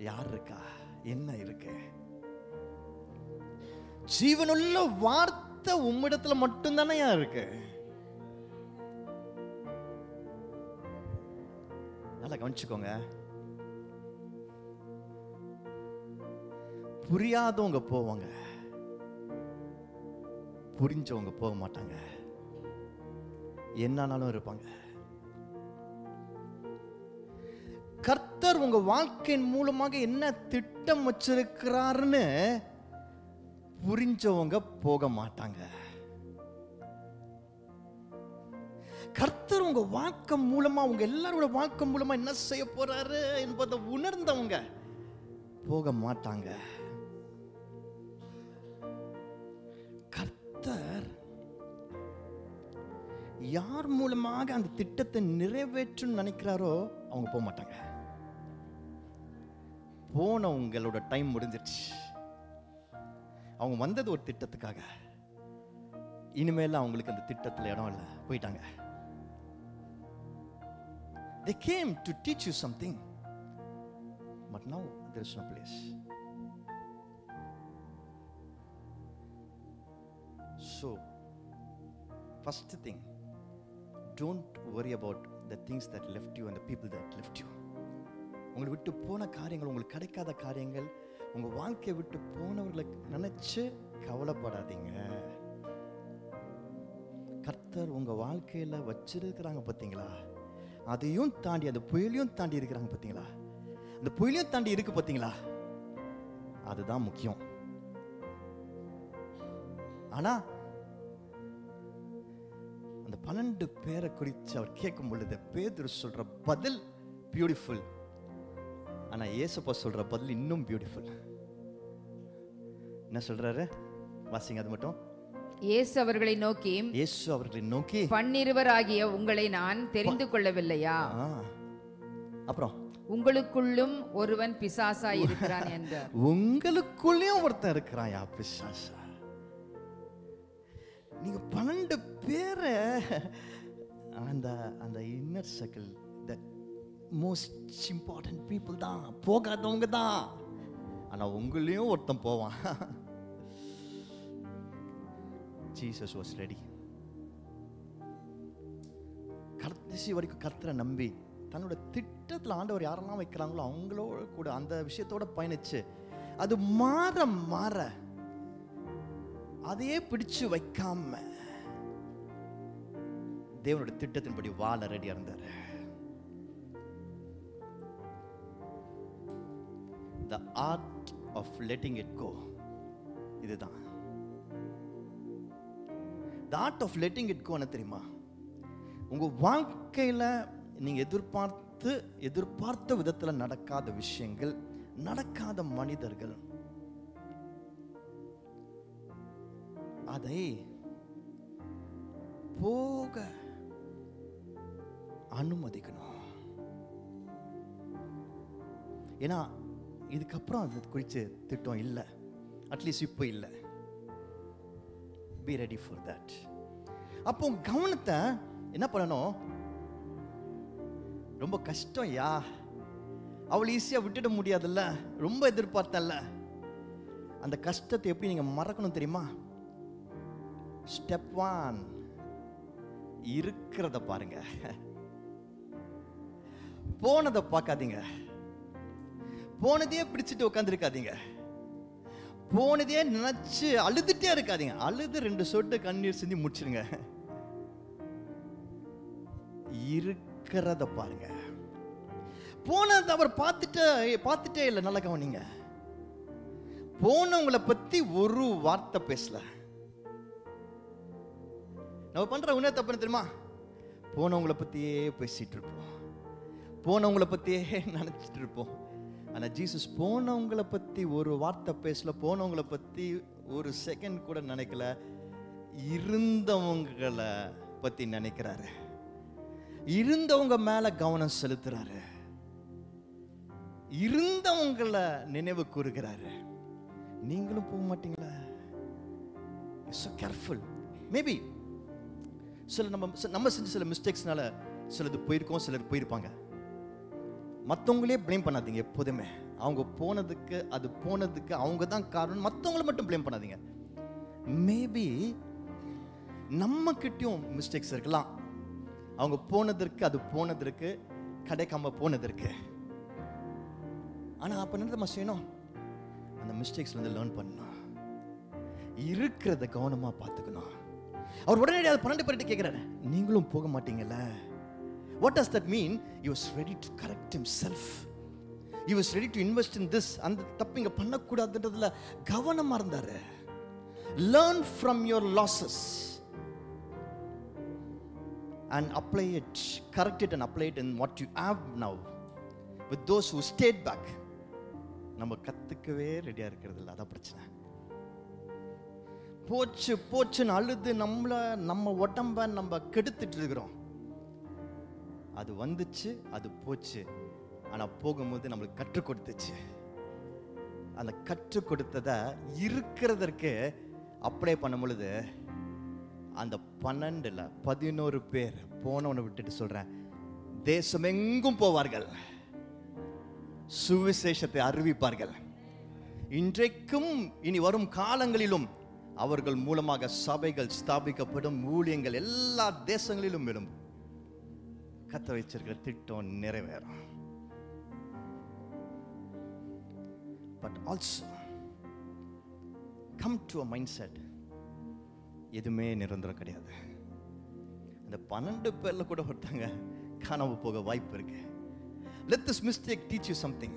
யார் இருக்கா, என்ன இருக்கு? ஜீவனுள்ள வார்த்தை உம்மிடத்துல மட்டும்தானே இருக்கு. நல்லா கவனிச்சுக்கோங்க. புரியாதவங்க போவாங்க, புரிஞ்சவங்க போக மாட்டாங்க. என்னானாலும் இருப்பாங்க. கர்த்தர் உங்க வாழ்க்கையின் மூலமாக என்ன திட்டம் வச்சிருக்கிறாருன்னு புரிஞ்சவங்க போக மாட்டாங்க. கர்த்தர் உங்க வாழ்க்கை மூலமா, உங்க எல்லாரோட வாழ்க்கை மூலமா என்ன செய்ய போறாரு என்பதை உணர்ந்தவங்க போக மாட்டாங்க. கர்த்தர் யார் மூலமாக அந்த திட்டத்தை நிறைவேற்றும் நினைக்கிறாரோ அவங்க போக மாட்டாங்க. போனவங்களோட டைம் முடிஞ்சிருச்சு. அவங்க வந்தது ஒரு திட்டத்துக்காக. இனிமேல் அவங்களுக்கு அந்த திட்டத்தில் இடம் இல்லை, போயிட்டாங்க. They came to teach you something, but now there is no place. So, first thing, don't worry about the things that left you and the people that left you. உங்களை விட்டு போன காரியங்கள், உங்களுக்கு கிடைக்காத காரியங்கள், உங்க வாழ்க்கையை விட்டு போனவர்களை நினைச்சு கவலைப்படாதீங்க. கர்த்தர் உங்க வாழ்க்கையில வச்சிருக்கிறாங்க பாத்தீங்களா? அதையும் தாண்டி, அந்த புயலையும் தாண்டி இருக்கிறாங்க பாத்தீங்களா? அந்த புயலையும் தாண்டி இருக்கு பாத்தீங்களா? அதுதான் முக்கியம். ஆனா அந்த 12 பேரை குறித்து அவர் கேட்கும் பொழுது பேதுரு சொல்ற பதில் பியூட்டிஃபுல். ஆனா இயேசுப்பா சொல்ற பதில் இன்னும் பியூட்டிஃபுல். என்ன சொல்றாரு? வாசிங்க அது மட்டும். இயேசு அவர்களை நோக்கி, 12 ஆகிய உங்களை நான் தெரிந்து கொள்ளவில்லையா? அப்புறம் உங்களுக்குள்ளும் ஒருவன் பிசாசா இருக்கிறான் என்றார். உங்களுக்குள்ளேயும் ஒருத்தன் இருக்கிறான் யா பிசாசா. நீங்க 12 பேரை அந்த inner circle, the most important people தான், போகாதவங்க தான். ஆனா உங்களையும் ஒருத்தன் போவான். Jesus was ready. கடைசி வரைக்கும் கர்த்தரை நம்பி தன்னோட திட்டத்தில் ஆண்டவர் யாரெல்லாம் வைக்கிறாங்களோ அவங்களோட கூட அந்த விஷயத்தோட பயணிச்சு அது மாற மாற அதையே பிடிச்சு வைக்காம தேவனோட திட்டத்தின்படி வாழ ரெடியா இருந்தார். The art of letting it go. இதுதான் the art of letting it go. என்ன தெரியுமா? உங்க வாழ்க்கையில நீங்க எதிர்பார்த்த விதத்துல நடக்காத விஷயங்கள், நடக்காத மனிதர்கள், அதை போக அனுமதிக்கணும். ஏன்னா இதுக்கப்புறம் அது குறித்து திட்டம் இல்லை, அட்லீஸ்ட் இப்போ இல்லை. Be ready for that. அப்போ கவனத்தை என்ன பண்ணணும்? ரொம்ப கஷ்டம் யா, அவள் ஈஸியாக விட்டுட முடியாதுல்ல, ரொம்ப எதிர்பார்த்தல்ல. அந்த கஷ்டத்தை எப்படி நீங்க மறக்கணும் தெரியுமா? ஸ்டெப் 1, இருக்கிறத பாருங்க, போனதை பார்க்காதீங்க, போனதே பிடிச்சிட்டு உட்காந்துருக்காதீங்க, போனதே நினைச்சு அழுதுட்டே இருக்காதீங்க. அழுது 2 சொட்டு கண்ணீர் சிந்தி முடிச்சிருங்க. இருக்கிறத பாருங்க. போனதை அவர் பார்த்துட்டே இல்லை. நல்ல கவனிங்க, போனவங்களை பத்தி ஒரு வார்த்தை பேசல. நம்ம பண்ற உன்ன தப்பு என்ன தெரியுமா? போனவங்களை பத்தியே பேசிட்டு இருப்போம், போனவங்களை பத்தியே நினைச்சிட்டு இருப்போம். ஆனா ஜீசஸ் போனவங்களை பத்தி ஒரு வார்த்தை பேசல, போனவங்களை பத்தி ஒரு செகண்ட் கூட நினைக்கல. இருந்தவங்களை பத்தி நினைக்கிறாரு, இருந்தவங்க மேல கவனம் செலுத்துறாரு, இருந்தவங்களை நினைவு கூறுகிறாரு. நீங்களும் போக மாட்டீங்களா? so careful. மேபி சில நம்ம செஞ்ச சில மிஸ்டேக்ஸ்னால சிலது போயிருக்கோம், சிலர் போயிருப்பாங்க. மற்றவங்களே ப்ளேம் பண்ணாதீங்க எப்போதுமே. அவங்க போனதுக்கு அது போனதுக்கு அவங்க தான் காரணம், மற்றவங்கள மட்டும் ப்ளேம் பண்ணாதீங்க. மேபி நம்ம கிட்டயும் மிஸ்டேக்ஸ் இருக்கலாம். அவங்க போனதற்கு அது போனதற்கு கிடைக்காம போனதற்கு. ஆனா அப்ப என்ன நம்ம செய்யணும்? அந்த மிஸ்டேக்ஸ் லேர்ன் பண்ணணும், இருக்கிறத கவனமா பார்த்துக்கணும். அவர் உடனடியாக 12 பேர்கிட்ட கேட்கிறாரு, நீங்களும் போக மாட்டீங்கல்ல? What does that mean? He was ready to correct himself. He was ready to invest in this. அந்த தப்பு இங்க பண்ணக்கூடாதுன்றதுல கவனமா இருந்தாரு. Learn from your losses and apply it, correct it and apply it in what you have now. With those who stayed back, நம்ம கத்துக்கவே ரெடியா இருக்கிறது இல்லை, அதான் பிரச்சனை. போச்சு போச்சுன்னு அழுது நம்ம உடம்ப நம்ம கெடுத்துட்டு இருக்கிறோம். அது வந்துச்சு, அது போச்சு. ஆனா போகும்போது நம்மளுக்கு கற்றுக் கொடுத்துச்சு. அந்த கற்றுக் கொடுத்ததை இருக்கிறதற்கு அப்ளை பண்ணும் பொழுது அந்த 12ல் 11 பேர் போனவனை விட்டுட்டு சொல்றேன், தேசம் எங்கும் போவார்கள், சுவிசேஷத்தை அறிவிப்பார்கள். இன்றைக்கும் இனி வரும் காலங்களிலும் அவர்கள் மூலமாக சபைகள் ஸ்தாபிக்கப்படும், ஊழியங்கள் எல்லா தேசங்களிலும் விடும். கத்த வச்சிருக்கிற திட்டம் நிறைவேறும். But also come to a mindset, எதுவுமே நிரந்தரம் கிடையாது. அந்த 12 பேர்ல கூட ஒருத்தங்க காணாம போக வாய்ப்பு இருக்கு. Let this mistake teach you something.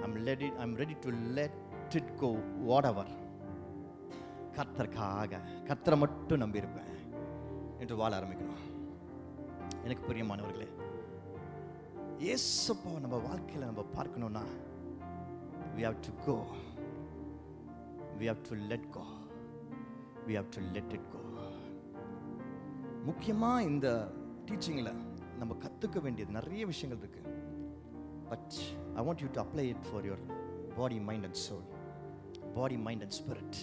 I'm ready to let it go, whatever. கர்த்தருக்காக, கர்த்தரை மட்டும் நம்பி இருப்பேன் என்று வாழ ஆரம்பிக்கணும். எனக்கு பிரியமானவர்களே, இயேசுப்பா நம்ம வாழ்க்கையில நம்ம பார்க்கணும்னா we have to go, we have to let go, we have to let it go. முக்கியமா இந்த டீச்சிங்ல நம்ம கத்துக்க வேண்டியது நிறைய விஷயங்கள் இருக்கு. But I want you to apply it for your body, mind and soul, body, mind and spirit.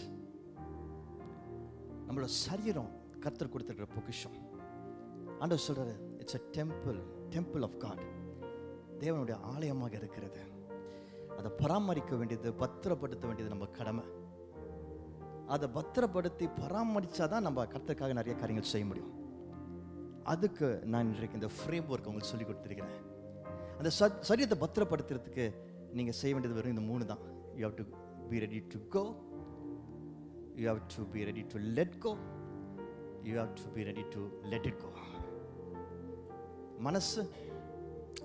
நம்மளோட சரீரம் கர்த்தர் கொடுத்திருக்கிற பொக்கிஷம். ஆண்டவர் சொல்றாரு, it's a temple of God. தேவனுடைய ஆலயமாக இருக்கிறது. அதை பராமரிக்க வேண்டியது, பத்திரப்படுத்த வேண்டியது நம்ம கடமை. அதை பத்திரப்படுத்தி பராமரிச்சாதான் நம்ம கர்த்தருக்காக நிறைய காரியங்கள் செய்ய முடியும். அதுக்கு நான் இன்றைக்கு இந்த ஃப்ரேம் ஒர்க் உங்களுக்கு சொல்லி கொடுத்துருக்கிறேன். அந்த சரீரத்தை பத்திரப்படுத்துறதுக்கு நீங்க செய்ய வேண்டியது வெறும் இந்த 3 தான். You have to be ready to go, you have to be ready to let go, you have to be ready to let it go. மனசு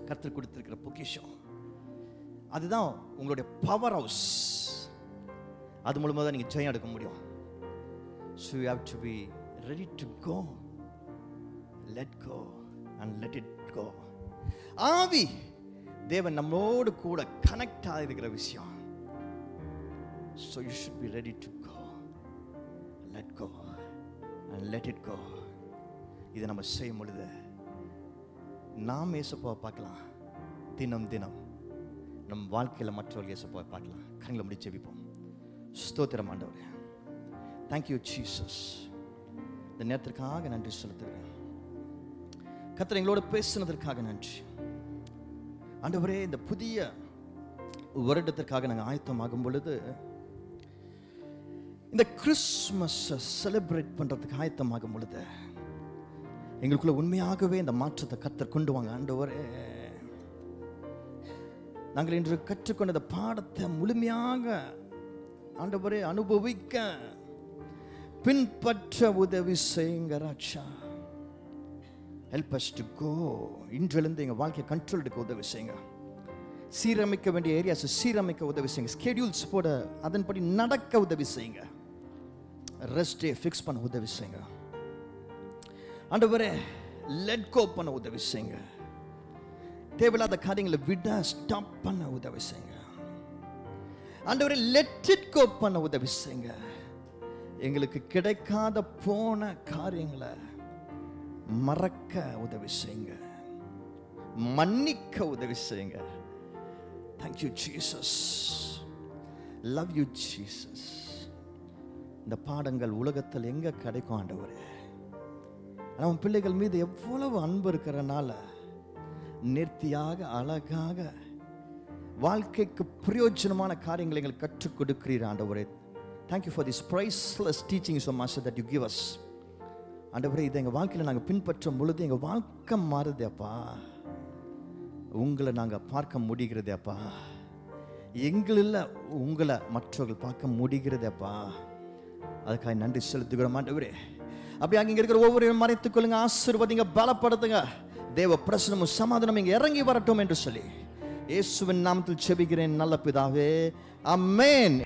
கர்த்தர் கொடுத்திருக்கிற பொக்கிஷம், அதுதான் உங்களுடைய பவர் ஹவுஸ். அது மூலமா தான் நீங்க ஜெயம் எடுக்க முடியும். So you have to be ready to go, let go and let it go. ஆவி தேவன் நம்மோடு கூட கனெக்ட் ஆகிருக்கிற விஷயம். So you should be ready to go, let go and let it go. இதை நம்ம செய்யும் பொழுது நாம் இயேசுவை பார்க்கலாம், தினம் தினம் நம் வாழ்க்கையில் மற்றவர்கள் இயேசுவை பார்க்கலாம். கண்களை முடி ஜெபிப்போம். ஸ்தோத்திரம் ஆண்டவரே, தேங்க்யூ ஜீசஸ். இந்த நேரத்திற்காக நன்றி செலுத்துகிறேன். கர்த்தர் எங்களோட பேசினதற்காக நன்றி ஆண்டவரே. இந்த புதிய வருடத்திற்காக நாங்கள் ஆயத்தமாகும் பொழுது, இந்த கிறிஸ்மஸ் செலிப்ரேட் பண்றதுக்கு ஆயத்தமாகும் பொழுது எங்களுக்குள்ள உண்மையாகவே இந்த மாற்றத்தை கர்த்தர் கொண்டு வாங்க ஆண்டவரே. நாங்கள் இன்று கற்றுக்கொண்ட இந்த பாடத்தை முழுமையாக ஆண்டவரே அனுபவிக்க பின்பற்ற உதவி செய்யுங்க ராஜா. Help us to go. இன்றிலிருந்து எங்கள் வாழ்க்கையை கண்ட்ரோல் எடுக்க உதவி செய்யுங்க. சீரமைக்க வேண்டிய ஏரியாஸை சீரமைக்க உதவி செய்யுங்க. ஸ்கெடியூல்ஸ் போட அதன்படி நடக்க உதவி செய்யுங்க. ரெஸ்ட் டே ஃபிக்ஸ் பண்ண உதவி செய்யுங்க ஆண்டவரே. லெட் கோ பண்ண உதவி செய்யுங்க. தேவையில்லாத காரியங்களை விட ஸ்டாப் பண்ண உதவி செய்யுங்க ஆண்டவரே. லெட் இட் கோ பண்ண உதவி செய்யுங்க. எங்களுக்கு கிடைக்காத போன காரியங்களை மறக்க உதவி செய்யுங்க, மன்னிக்க உதவி செய்யுங்க. Thank you Jesus. Love you Jesus. இந்த பாடங்கள் உலகத்தில் எங்க கிடைக்கும் ஆண்டவரே? நம்ம பிள்ளைகள் மீது எவ்வளவு அன்பு இருக்கிறனால நேர்த்தியாக அழகாக வாழ்க்கைக்கு பிரயோஜனமான காரியங்களை எங்களுக்கு கற்றுக் கொடுக்கிறீர் ஆண்டவரே. Thank you for this priceless teaching so much that you give us. ஆண்டவரே, இதை எங்கள் வாழ்க்கையில் நாங்கள் பின்பற்றும் பொழுது எங்கள் வாழ்க்கை மாறுது அப்பா. உங்களை நாங்கள் பார்க்க முடிகிறது அப்பா. எங்களில் உங்களை மற்றவர்கள் பார்க்க முடிகிறது அப்பா. அதுக்காக நன்றி செலுத்துகிறோம் ஆண்டவரே. அப்படி அங்கே இருக்கிற ஒவ்வொரு மறைத்துக் கொள்ளுங்க, ஆசீர்வதிங்க, பலப்படுத்துங்க. தேவ பிரசனமும் சமாதானம் இங்கே இறங்கி வரட்டும் என்று சொல்லி இயேசுவின் நாமத்தில் ஜெபிக்கிறேன் நல்ல பிதாவே, ஆமென்.